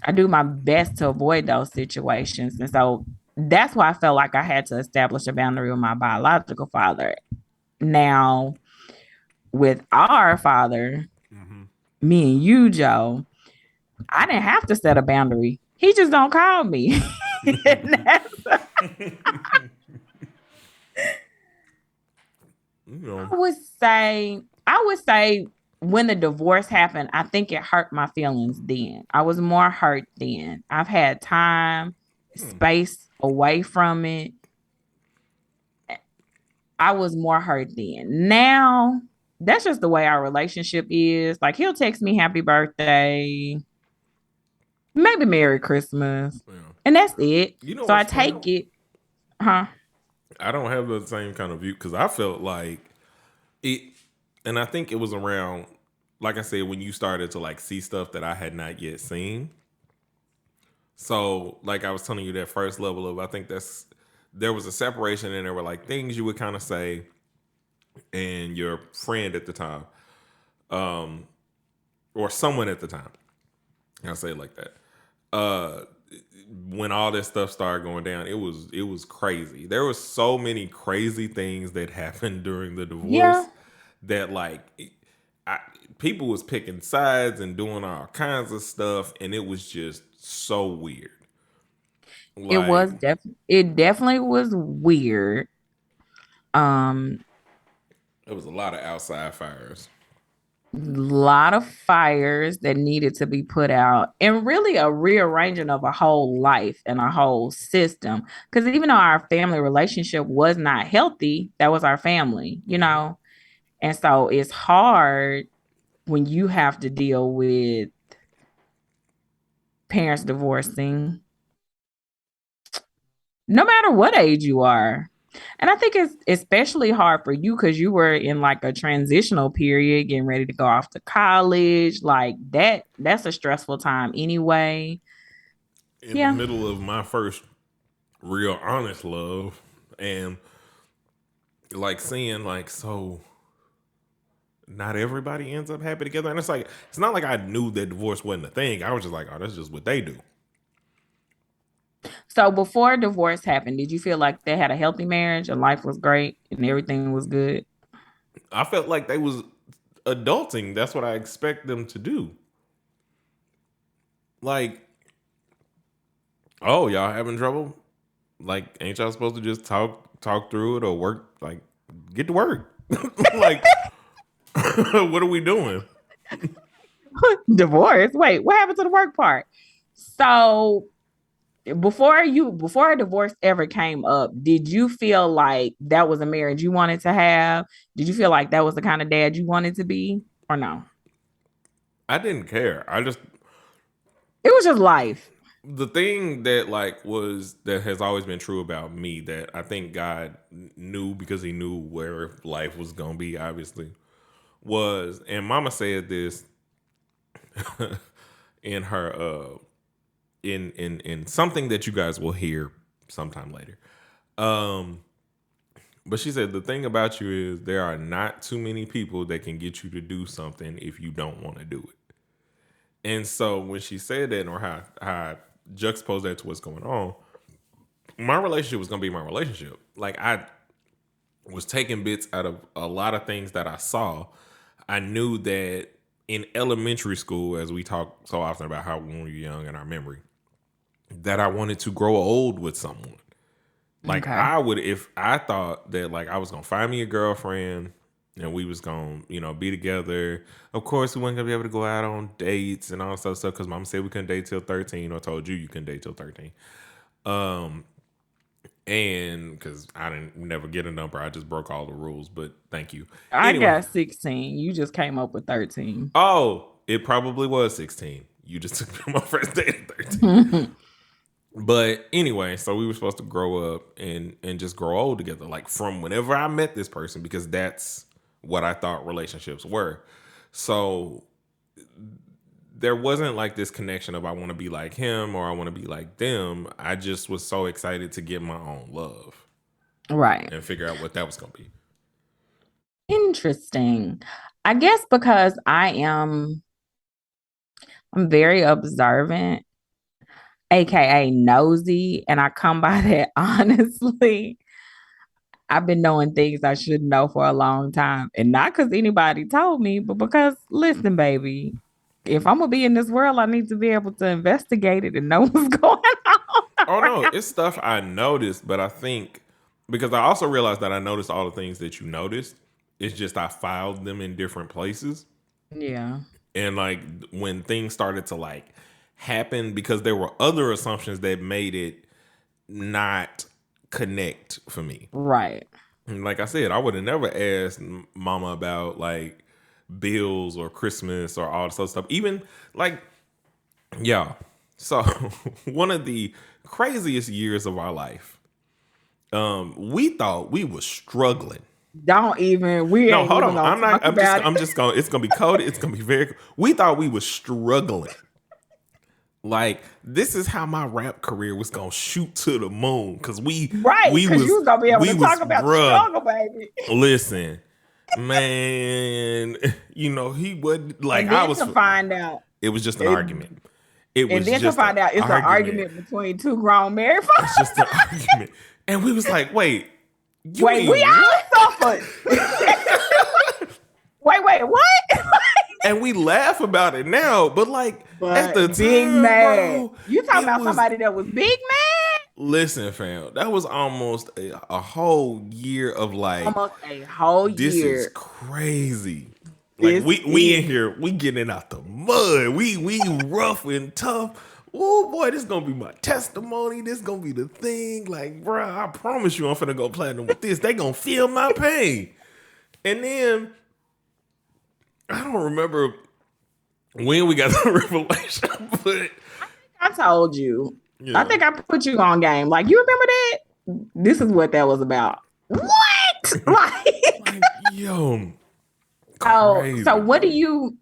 I do my best to avoid those situations. And so that's why I felt like I had to establish a boundary with my biological father. Now, with our father, Mm-hmm. me and you, Joe, I didn't have to set a boundary. He just don't call me. And You know. I would say when the divorce happened, I think it hurt my feelings then. I was more hurt then. I've had time, Hmm. space away from it. I was more hurt then. Now, that's just the way our relationship is. Like he'll text me happy birthday, maybe Merry Christmas, Yeah. and that's it. You know So I what's funny? take it, huh? I don't have the same kind of view because I felt like it, and I think it was around, like I said, when you started to like see stuff that I had not yet seen. So, like I was telling you, that first level of, I think there was a separation, and there were like things you would kind of say, and your friend at the time, um, or someone at the time, I'll say it like that. Uh, when all this stuff started going down, it was crazy. There was so many crazy things that happened during the Yeah, divorce that like I, people was picking sides and doing all kinds of stuff, and it was just so weird. Like it definitely was weird. Um, it was a lot of outside fires. lot of fires that needed to be put out and really a rearranging of a whole life and a whole system because even though our family relationship was not healthy, that was our family, Hmm. and so it's hard when you have to deal with parents divorcing no matter what age you are. And I think it's especially hard for you because you were in like a transitional period, getting ready to go off to college. Like that's a stressful time anyway. In the Yeah. middle of my first real honest love, and like seeing like, so not everybody ends up happy together, and it's like, it's not like I knew that divorce wasn't a thing. I was just like, oh, that's just what they do. So before divorce happened, did you feel like they had a healthy marriage and life was great and everything was good? I felt like they was adulting. That's what I expect them to do. Like, oh, y'all having trouble? Like, ain't y'all supposed to just talk through it, or work? Like, get to work. Like, what are we doing? Divorce? Wait, what happened to the work part? So before a divorce ever came up, did you feel like that was a marriage you wanted to have? Did you feel like that was the kind of dad you wanted to be or no? I didn't care. I just, It was just life. the thing that like was, that has always been true about me, that I think God knew because he knew where life was gonna be, obviously, was, and Mama said this in her in something that you guys will hear sometime later. Um, but she said the thing about you is there are not too many people that can get you to do something if you don't want to do it. And so when she said that, or how I juxtaposed that to what's going on, my relationship was gonna be my relationship. Like, I was taking bits out of a lot of things that I saw. I knew that in elementary school, as we talk so often about how when we were young and our memory, that I wanted to grow old with someone. Like, Okay. I would, if I thought that like I was gonna find me a girlfriend and we was gonna, be together. Of course, we weren't gonna be able to go out on dates and all that stuff because Mom said we couldn't date till 13, or told you couldn't date till 13. Um, and because I didn't never get a number, I just broke all the rules. But thank you. I Anyway, got 16. You just came up with 13. oh, it probably was 16. You just took me on my first date at 13. But anyway, so we were supposed to grow up and just grow old together, like from whenever I met this person, because that's what I thought relationships were. So there wasn't like this connection of I want to be like him or I want to be like them. I just was so excited to get my own love Right. and figure out what that was going to be. Interesting. I guess because I'm very observant, aka nosy, and I come by that honestly. I've been knowing things I shouldn't know for a long time. And not because anybody told me, but because, listen, baby, if I'm going to be in this world, I need to be able to investigate it and know what's going on Oh no, around. it's stuff I noticed, but I think because I also realized that I noticed all the things that you noticed. It's just I filed them in different places. Yeah. And like when things started to like happen, because there were other assumptions that made it not connect for me. Right. And like I said, I would have never asked mama about like bills or Christmas or all this other stuff. Even like, yeah. So one of the craziest years of our life, we thought we was struggling. Don't even, we No, ain't hold even on. going to talk about it. I'm just going. It's gonna be coded. It's gonna be very. We thought we was struggling. Like this is how my rap career was gonna shoot to the moon because Right. we Because you was was going to be able we to was talk about the bruh. struggle, baby. Listen, man, you know he would like And I then was. to find out, It was just an it, argument. It and was then to just an find out it's an argument. argument between two grown married It's folks. just an argument, and we was like, wait, you Wait, mean we what? all suffered. Wait, what? And we laugh about it now, but like at the But big time, mad. bro, You talking it about was. somebody that was big mad? Listen, fam, that was almost a whole year of like, Almost a whole this is year. crazy. Like This we in is here, we getting out the mud. We rough and tough. Oh boy, this gonna be my testimony. This gonna be the thing. Like, bro, I promise you, I'm finna go platinum with this. They gonna feel my pain. And then I don't remember when we got the revelation, but I told you. I yeah. think I put you on game. Like, you remember that? This is what that was about. What? Like, Like, yo, so crazy. what do you,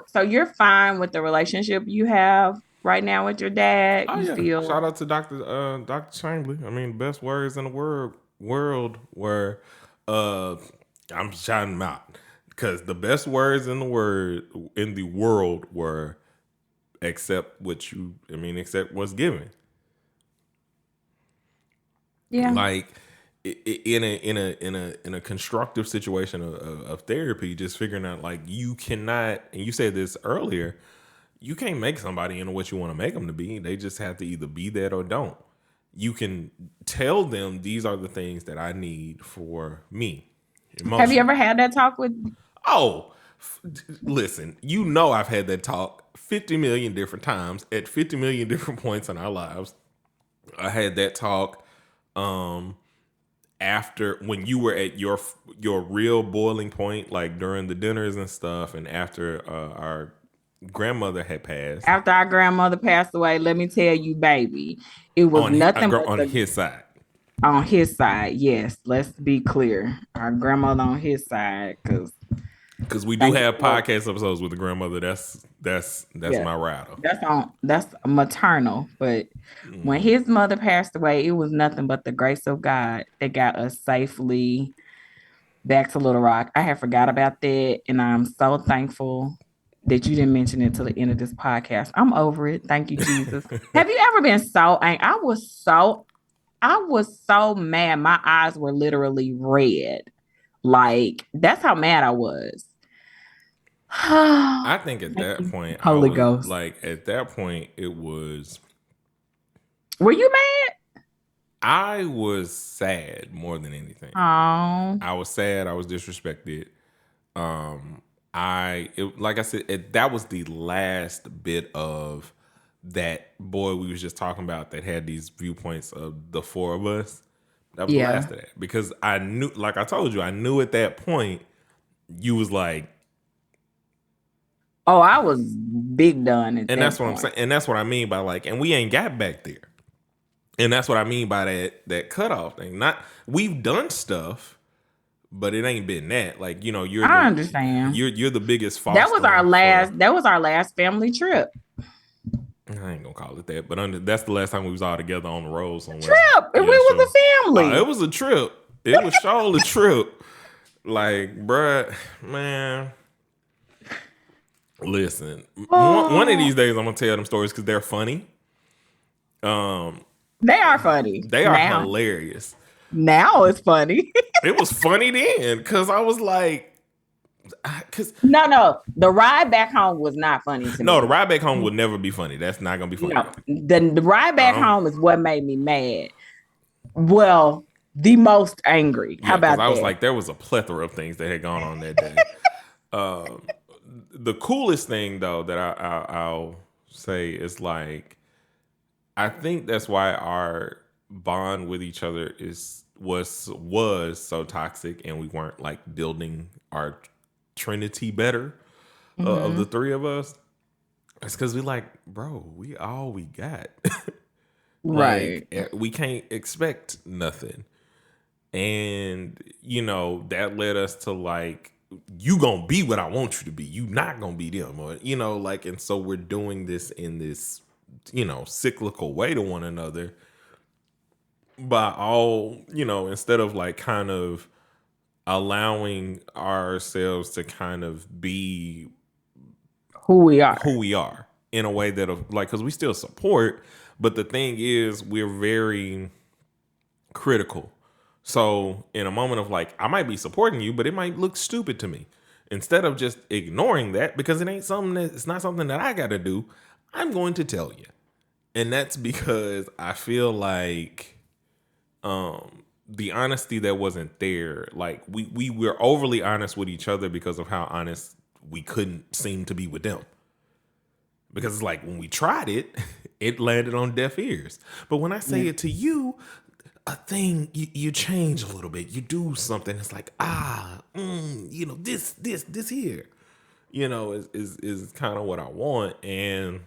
so you're fine with the relationship you have right now with your dad? Oh You yeah! feel, Shout out to Doctor Chamberlain. I mean, best words in the world were, uh, I'm shouting them out because the best words in the world were accept what you. I mean, accept what's given. yeah, Like in a constructive situation of therapy, just figuring out like you cannot. And you said this earlier. You can't make somebody into what you want to make them to be. They just have to either be that or don't. You can tell them these are the things that I need for me have you emotionally. ever had that talk with, Oh, listen, you know I've had that talk 50 million different times at 50 million different points in our lives. I had that talk um after when you were at your real boiling point, like during the dinners and stuff, and after our grandmother had passed after our grandmother passed away? Let me tell you, baby, it was nothing but on the, his side. on his side. Yes, let's be clear. Our grandmother on his side, because Because we do thank you have for, podcast episodes with the grandmother. That's yeah, my rider. that's maternal. But when his mother passed away, it was nothing but the grace of God that got us safely back to Little Rock. I had forgot about that, and I'm so thankful that you didn't mention it till the end of this podcast. I'm over it. Thank you, Jesus. Have you ever been so angry? I was so mad. My eyes were literally red. Like, that's how mad I was. I think at Thank that you, point, I Holy was Ghost. like, at that point, it was, Were you mad? I was sad more than anything. Oh, I was sad. I was disrespected. Like I said, that was the last bit of that boy we was just talking about that had these viewpoints of the four of us. That was the yeah. last of that because I knew, like I told you, I knew at that point you was like, Oh, I was big done at And that's that what I'm point. saying. And that's what I mean by like, and we ain't got back there. And that's what I mean by that cutoff thing. Not we've done stuff, but it ain't been that. Like, you know, I understand. you're the biggest foster for. That was our last family trip. I ain't gonna call it that, but that's the last time we was all together on the road somewhere. Trip. And we Yeah, was sure. a family. It was a trip. It was surely a trip. Like, bruh, man. Listen, one of these days I'm gonna tell them stories because they're funny. They are funny. They are hilarious. Now it's funny. It was funny then because I was like, because no, the ride back home was not funny to me. no, the ride back home would never be funny. That's not gonna be funny. No, the ride back home is what made me mad. Well, the most angry. How about that? I was like, there was a plethora of things that had gone on that day. The coolest thing though that I'll say is like, I think that's why our bond with each other was so toxic, and we weren't like building our trinity better of the three of us. It's because we like, bro, we all we got. Right. Like, we can't expect nothing. And, you know, that led us to like, you gonna be what I want you to be. You not gonna be them. Or, you know, like, and so we're doing this in this, you know, cyclical way to one another. By all, you know, instead of like kind of allowing ourselves to kind of be who we are in a way that like, because we still support, but the thing is we're very critical. So in a moment of like, I might be supporting you, but it might look stupid to me. Instead of just ignoring that because it's not something that I got to do, I'm going to tell you. And that's because I feel like the honesty that wasn't there, like we were overly honest with each other because of how honest we couldn't seem to be with them. Because it's like when we tried it, it landed on deaf ears. But when I say it to you, a thing you change a little bit, you do something. It's like you know, this here, you know, is kind of what I want. And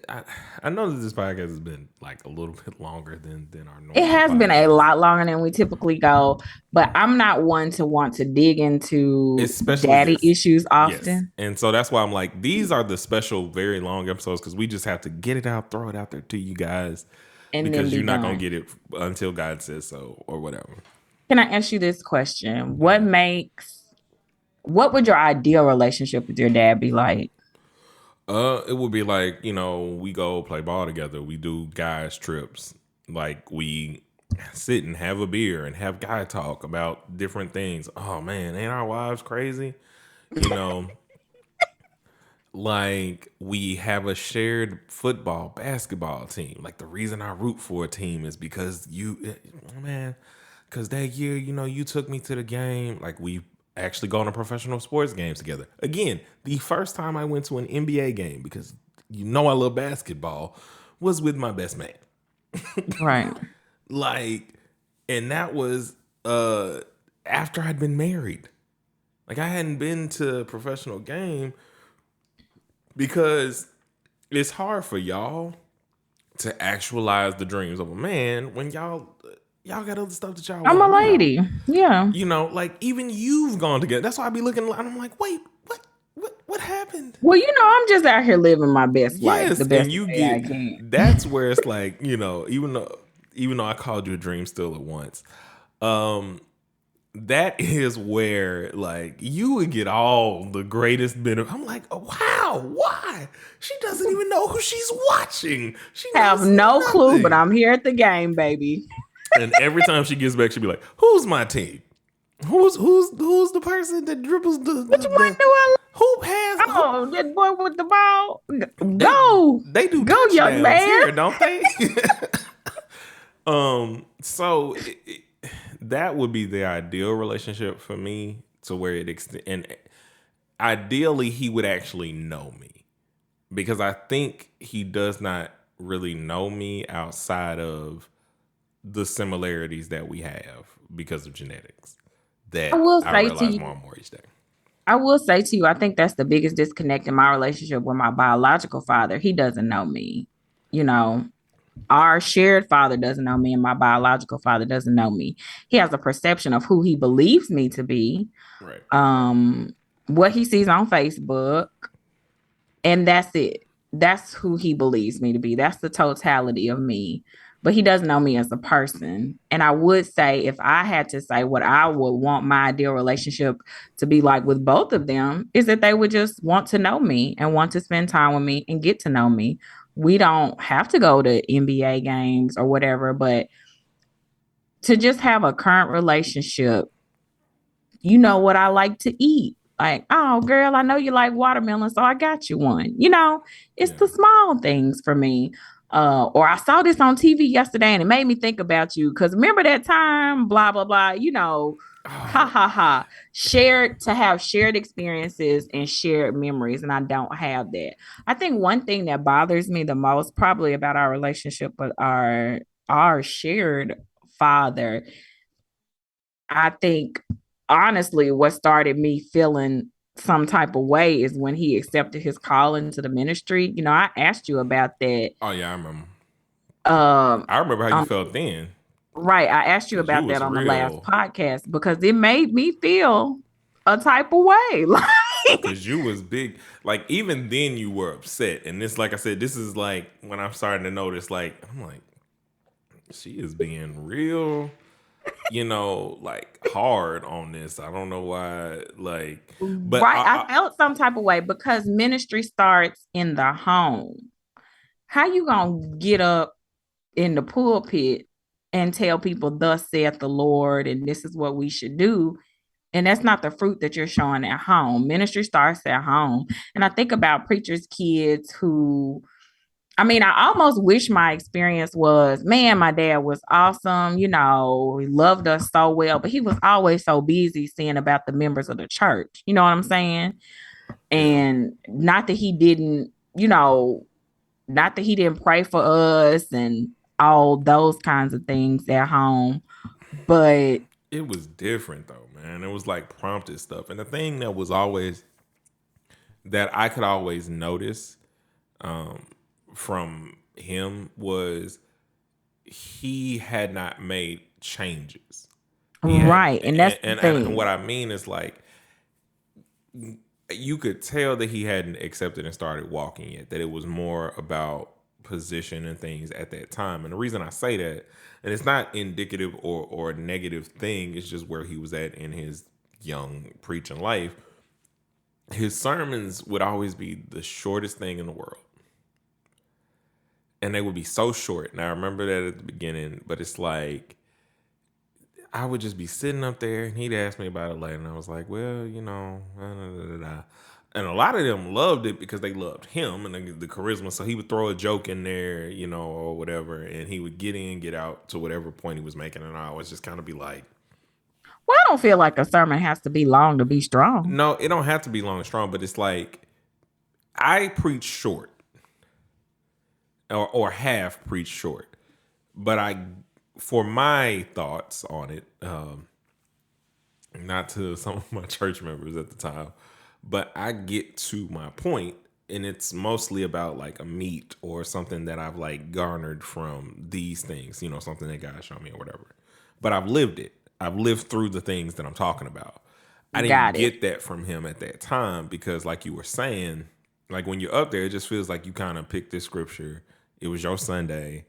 I know that this podcast has been like a little bit longer than our normal. It has podcast. been a lot longer than we typically go, but I'm not one to want to dig into especially daddy issues often. Yes. And so that's why I'm like, these are the special, very long episodes because we just have to get it out, throw it out there to you guys, and because you're not going to get it until God says so or whatever. Can I ask you this question? What would your ideal relationship with your dad be like? It would be like, you know, we go play ball together. We do guys trips. Like we sit and have a beer and have guy talk about different things. Oh man, ain't our wives crazy? You know, like we have a shared football, basketball team. Like the reason I root for a team is because because that year, you know, you took me to the game. Like we actually gone to professional sports games together. Again, the first time I went to an NBA game, because you know I love basketball, was with my best man. Right. Like, and that was after I'd been married. Like I hadn't been to a professional game because it's hard for y'all to actualize the dreams of a man when y'all got other stuff that y'all I'm a lady. Yeah. You know, like even you've gone together. That's why I be looking and I'm like, wait, what happened? Well, you know, I'm just out here living my best life. The best and you get I can. That's where it's like, you know, even though I called you a dream still at once, that is where like you would get all the greatest benefit. I'm like, oh, wow, why? She doesn't even know who she's watching. She have no clue, but I'm here at the game, baby. And every time she gets back, she'll be like, "Who's my team? Who's the person that dribbles the? Which one do I? Who has? Oh, that boy with the ball. Go. They do go, young man. Here, don't they? So that would be the ideal relationship for me, to where it and ideally he would actually know me, because I think he does not really know me outside of the similarities that we have because of genetics that I realize more and more each day. I will say to you, I think that's the biggest disconnect in my relationship with my biological father. He doesn't know me. You know, our shared father doesn't know me, and my biological father doesn't know me. He has a perception of who he believes me to be, Right. um, what he sees on Facebook, and that's it. That's who he believes me to be. That's the totality of me. But he doesn't know me as a person. And I would say, if I had to say what I would want my ideal relationship to be like with both of them, is that they would just want to know me and want to spend time with me and get to know me. We don't have to go to NBA games or whatever, but to just have a current relationship, you know what I like to eat. Like, oh, girl, I know you like watermelon, so I got you one. It's Yeah. the small things for me. Or I saw this on TV yesterday and it made me think about you. Cause remember that time, blah, blah, blah, ha Oh, ha ha. Shared to have shared experiences and shared memories. And I don't have that. I think one thing that bothers me the most, probably about our relationship with our shared father, I think honestly, what started me feeling some type of way is when he accepted his call into the ministry. I asked you about that. oh yeah, I remember. Um, I remember how you um, felt then, right. I asked you because you about was that on the last real, podcast because it made me feel a type of way. Like, because you was big. Like even then, you were upset, and this, like I said, this is like when I'm starting to notice. Like I'm like, she is being real, like hard on this. I don't know why. Like, but right. I felt some type of way because ministry starts in the home. How you gonna get up in the pulpit and tell people, thus saith the Lord, and this is what we should do? And that's not the fruit that you're showing at home. Ministry starts at home. And I think about preachers' kids who, I mean, I almost wish my experience was, man, my dad was awesome. He loved us so well, but he was always so busy seeing about the members of the church. You know what I'm saying? yeah, And not that he didn't pray for us and all those kinds of things at home, but it was different though, man. It was like prompted stuff, and the thing that was always that I could always notice from him was he had not made changes. He had, right. And that's the and what thing. I mean is like you could tell that he hadn't accepted and started walking yet. That it was more about position and things at that time. And the reason I say that, and it's not indicative or a negative thing, it's just where he was at in his young preaching life. His sermons would always be the shortest thing in the world, and they would be so short. And I remember that at the beginning, but it's like I would just be sitting up there, and he'd ask me about it later, and I was like, well, da, da, da, da. And a lot of them loved it because they loved him and the charisma. So he would throw a joke in there, or whatever, and he would get in, get out to whatever point he was making, and I always just kind of be like, Well, I don't feel like a sermon has to be long to be strong. no, it don't have to be long and strong, but it's like I preach short, or have preached short, but for my thoughts on it, not to some of my church members at the time, but I get to my point, and it's mostly about like a meat or something that I've like garnered from these things, something that God showed me or whatever. But I've lived it. I've lived through the things that I'm talking about. I didn't Got it. get that from him at that time because, like you were saying, like when you're up there, it just feels like you kind of picked this scripture. It was your Sunday,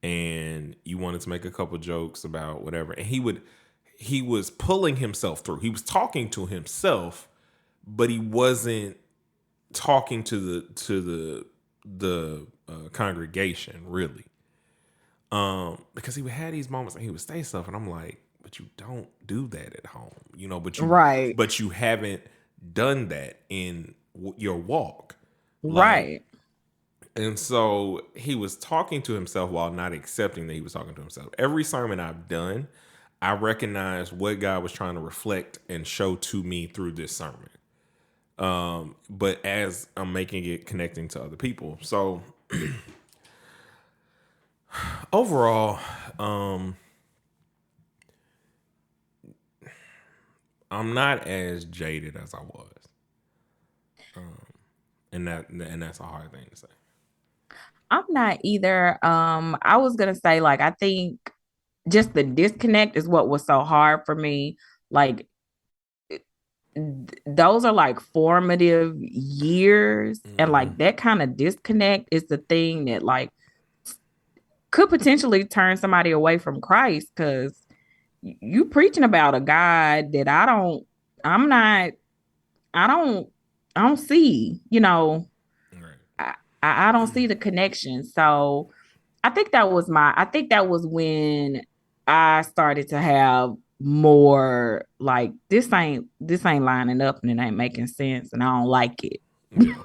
and you wanted to make a couple jokes about whatever, and he was pulling himself through. He was talking to himself, but he wasn't talking to the congregation really. Because he would have these moments and he would say stuff, and I'm like, but you don't do that at home, but you Right. but you haven't done that in your walk, like. Right. And so he was talking to himself while not accepting that he was talking to himself. Every sermon I've done, I recognize what God was trying to reflect and show to me through this sermon. But as I'm making it connecting to other people. So overall, I'm not as jaded as I was, and that's a hard thing to say. I'm not either. I was gonna say, like, I think just the disconnect is what was so hard for me. Like, those are like formative years, and Mm-hmm. like that kind of disconnect is the thing that like could potentially turn somebody away from Christ, because you preaching about a God that I'm not, I don't, I don't see, Right. I, I don't see the connection. So I think that was when I started to have more like this ain't lining up and it ain't making sense and I don't like it. Yeah.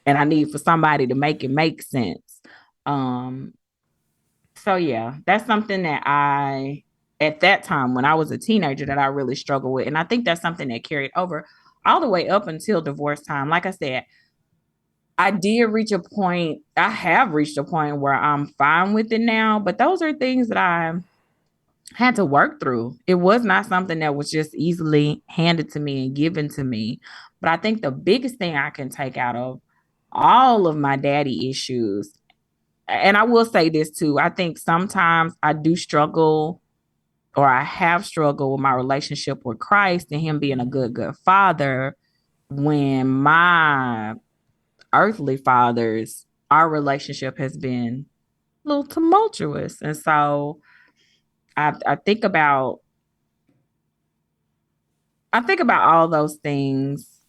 And I need for somebody to make it make sense. Um, so yeah, that's something that I at that time when I was a teenager that I really struggled with. And I think that's something that carried over all the way up until divorce time. Like I said, I have reached a point where I'm fine with it now, but those are things that I had to work through. It was not something that was just easily handed to me and given to me. But I think the biggest thing I can take out of all of my daddy issues, and I will say this too, I think sometimes I do struggle or I have struggled with my relationship with Christ and Him being a good father when my earthly fathers, our relationship has been a little tumultuous. And so I think about all those things,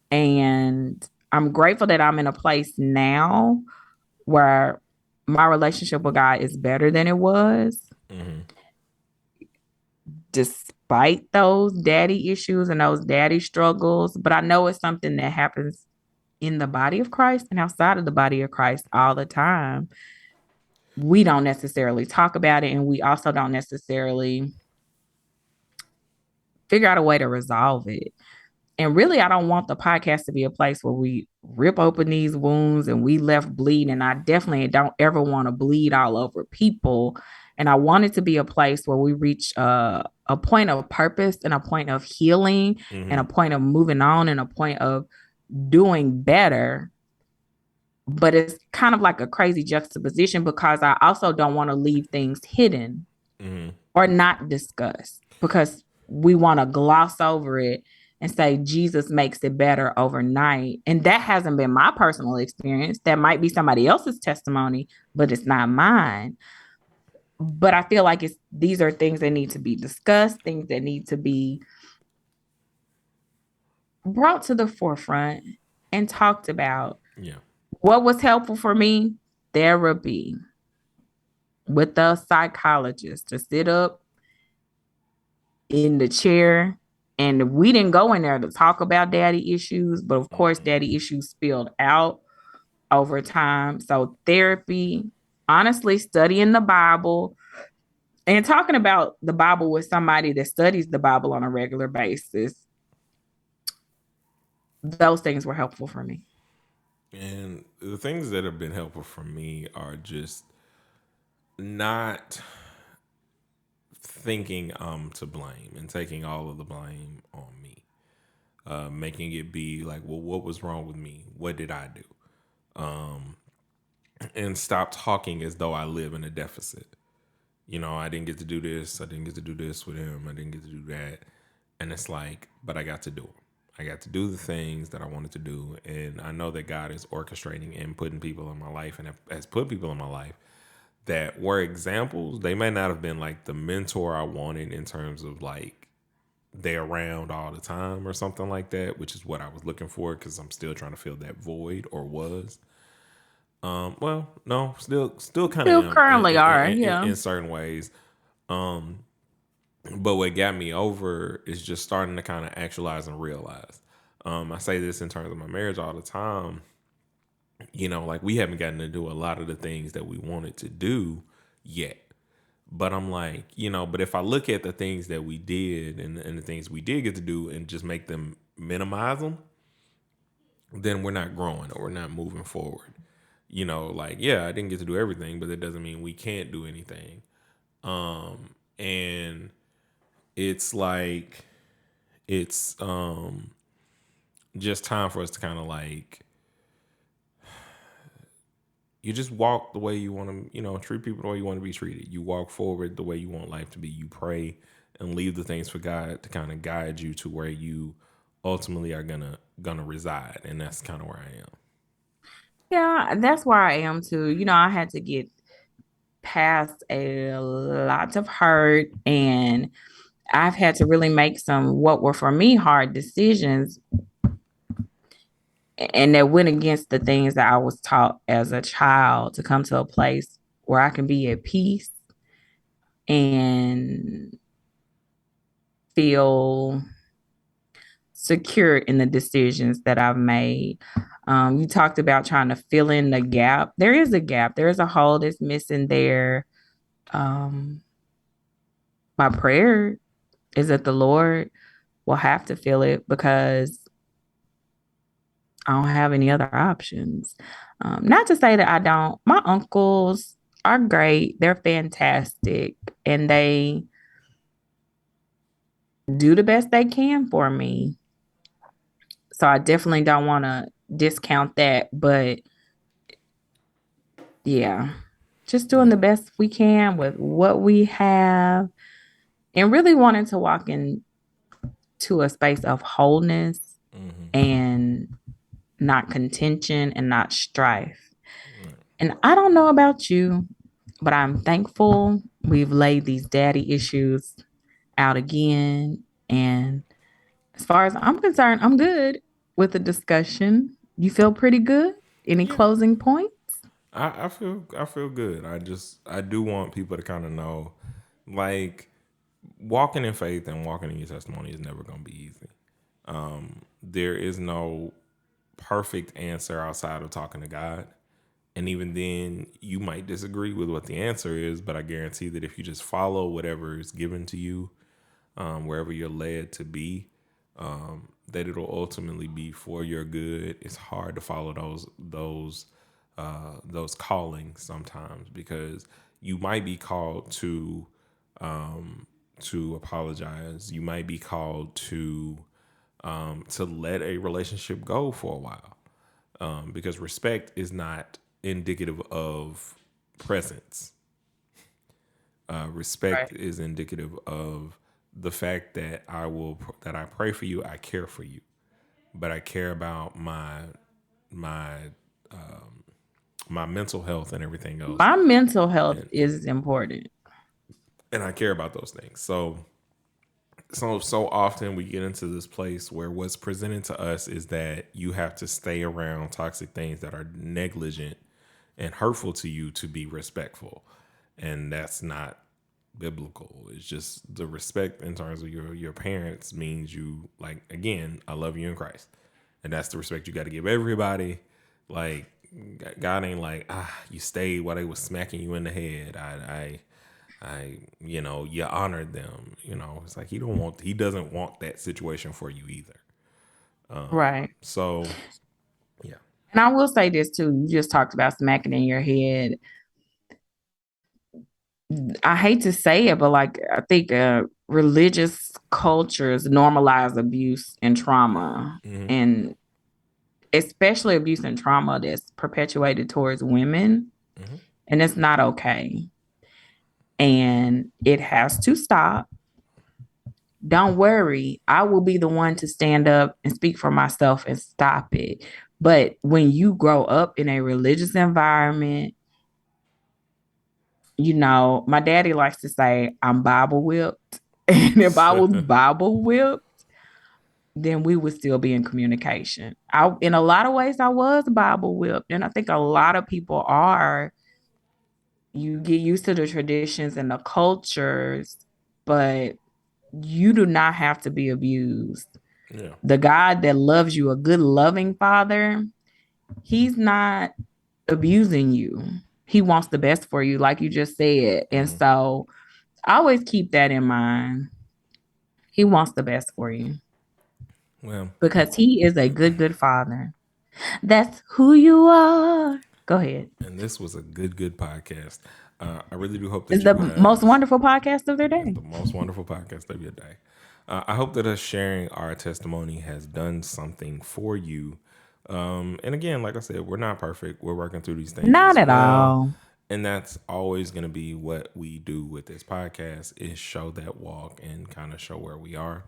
and I'm grateful that I'm in a place now where my relationship with God is better than it was, Mm-hmm. despite those daddy issues and those daddy struggles. But I know it's something that happens in the body of Christ and outside of the body of Christ all the time. We don't necessarily talk about it, and we also don't necessarily figure out a way to resolve it. And really, I don't want the podcast to be a place where we rip open these wounds and we left bleeding. And I definitely don't ever want to bleed all over people. And I want it to be a place where we reach a point of purpose and a point of healing and Mm-hmm. a point of moving on and a point of doing better. But it's kind of like a crazy juxtaposition because I also don't want to leave things hidden Mm-hmm. or not discussed because we want to gloss over it and say Jesus makes it better overnight. And that hasn't been my personal experience. That might be somebody else's testimony, but it's not mine. But I feel like these are things that need to be discussed, things that need to be brought to the forefront and talked about. Yeah. What was helpful for me? Therapy with a psychologist to sit up in the chair. And we didn't go in there to talk about daddy issues, but of course, Mm-hmm. daddy issues spilled out over time. So, therapy, honestly, studying the Bible and talking about the Bible with somebody that studies the Bible on a regular basis, those things were helpful for me. And the things that have been helpful for me are just not thinking I'm to blame and taking all of the blame on me. Making it be like, well, what was wrong with me? What did I do? And stop talking as though I live in a deficit. I didn't get to do this. I didn't get to do this with him. I didn't get to do that. And it's like, but I got to do them. I got to do the things that I wanted to do. And I know that God is orchestrating and putting people in my life and has put people in my life that were examples. They may not have been like the mentor I wanted in terms of like they're around all the time or something like that, which is what I was looking for because I'm still trying to fill that void or was. Well, no, still kind of Still am currently are, yeah. in certain ways. Um, but what got me over is just starting to kind of actualize and realize. I say this in terms of my marriage all the time. Like we haven't gotten to do a lot of the things that we wanted to do yet. But I'm like, but if I look at the things that we did and the things we did get to do and just make them minimize them, then we're not growing or we're not moving forward. Like, yeah, I didn't get to do everything, but that doesn't mean we can't do anything. And it's like It's just time for us to kind of like you just walk the way you want to, treat people the way you want to be treated. You walk forward the way you want life to be. You pray and leave the things for God to kind of guide you to where you ultimately are gonna reside, and that's kind of where I am. Yeah, that's where I am too. I had to get past a lot of hurt, and I've had to really make some what were for me hard decisions, and that went against the things that I was taught as a child to come to a place where I can be at peace and feel secure in the decisions that I've made. You talked about trying to fill in the gap. There is a gap. There is a hole that's missing there. Um, my prayer is that the Lord will have to fill it because I don't have any other options. Not to say that I don't. My uncles are great. They're fantastic, and they do the best they can for me. So I definitely don't want to discount that, but yeah, just doing Yeah. the best we can with what we have and really wanting to walk into a space of wholeness Mm-hmm. and not contention and not strife. Right. And I don't know about you, but I'm thankful we've laid these daddy issues out again. And as far as I'm concerned, I'm good with the discussion. You feel pretty good? Any Yeah. closing points? I feel good. I do want people to kind of know, like, walking in faith and walking in your testimony is never going to be easy. There is no perfect answer outside of talking to God. And even then, you might disagree with what the answer is, but I guarantee that if you just follow whatever is given to you, wherever you're led to be, that it'll ultimately be for your good. It's hard to follow those callings sometimes because you might be called to apologize. You might be called to let a relationship go for a while, because respect is not indicative of presence. Respect Right. is indicative of the fact that I pray for you, I care for you, but I care about my my mental health and everything else, My mental health and is important. I care about those things. So often we get into this place where what's presented to us is that you have to stay around toxic things that are negligent and hurtful to you to be respectful, and that's not biblical. It's just the respect in terms of your parents means you, like, again, I love you in Christ, and that's the respect you got to give everybody. Like, God ain't like, you stayed while they was smacking you in the head. You honored them. It's like he doesn't want that situation for you either. Right. So yeah. And I will say this too. You just talked about smacking in your head. I hate to say it, but like I think religious cultures normalize abuse and trauma, Mm-hmm. and especially abuse and trauma that's perpetuated towards women, Mm-hmm. and it's not okay. And it has to stop. Don't worry, I will be the one to stand up and speak for myself and stop it. But when you grow up in a religious environment, my daddy likes to say, I'm Bible whipped. And if I was Bible whipped, then we would still be in communication. In a lot of ways, I was Bible whipped. And I think a lot of people are. You get used to the traditions and the cultures, but you do not have to be abused. Yeah. The God that loves you, a good, loving father, he's not abusing you. He wants the best for you, like you just said. And Mm-hmm. so I always keep that in mind. He wants the best for you Well, because he is a good, good father. That's who you are. Go ahead. and this was a good podcast. I really do hope It's that the you most have wonderful podcast of their day. the most wonderful podcast of your day. I hope that us sharing our testimony has done something for you. And again, like I said, we're not perfect. We're working through these things Not as at well. all. And that's always going to be what we do with this podcast is show that walk and kind of show where we are.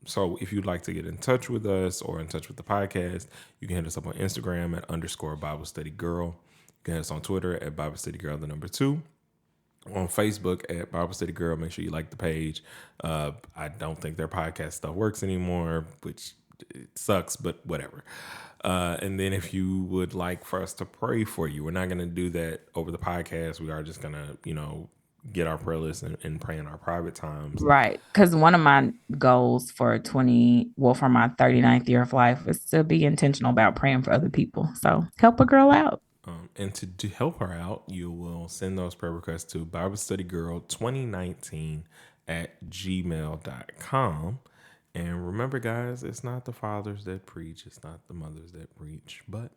So if you'd like to get in touch with us or in touch with the podcast, you can hit us up on Instagram at underscore Bible Study Girl. You can hit us on Twitter at Bible Study Girl, the number 2. On Facebook at Bible Study Girl. Make sure you like the page. I don't think their podcast stuff works anymore, which it sucks, but whatever. And then if you would like for us to pray for you, we're not going to do that over the podcast. We are just going to, get our prayer list and pray in our private times. Right. Because one of my goals for for my 39th year of life is to be intentional about praying for other people. So help a girl out. And to help her out, you will send those prayer requests to BibleStudyGirl2019 at gmail.com. And remember, guys, it's not the fathers that preach, it's not the mothers that preach, but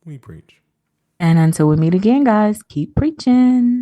we preach. And until we meet again, guys, keep preaching.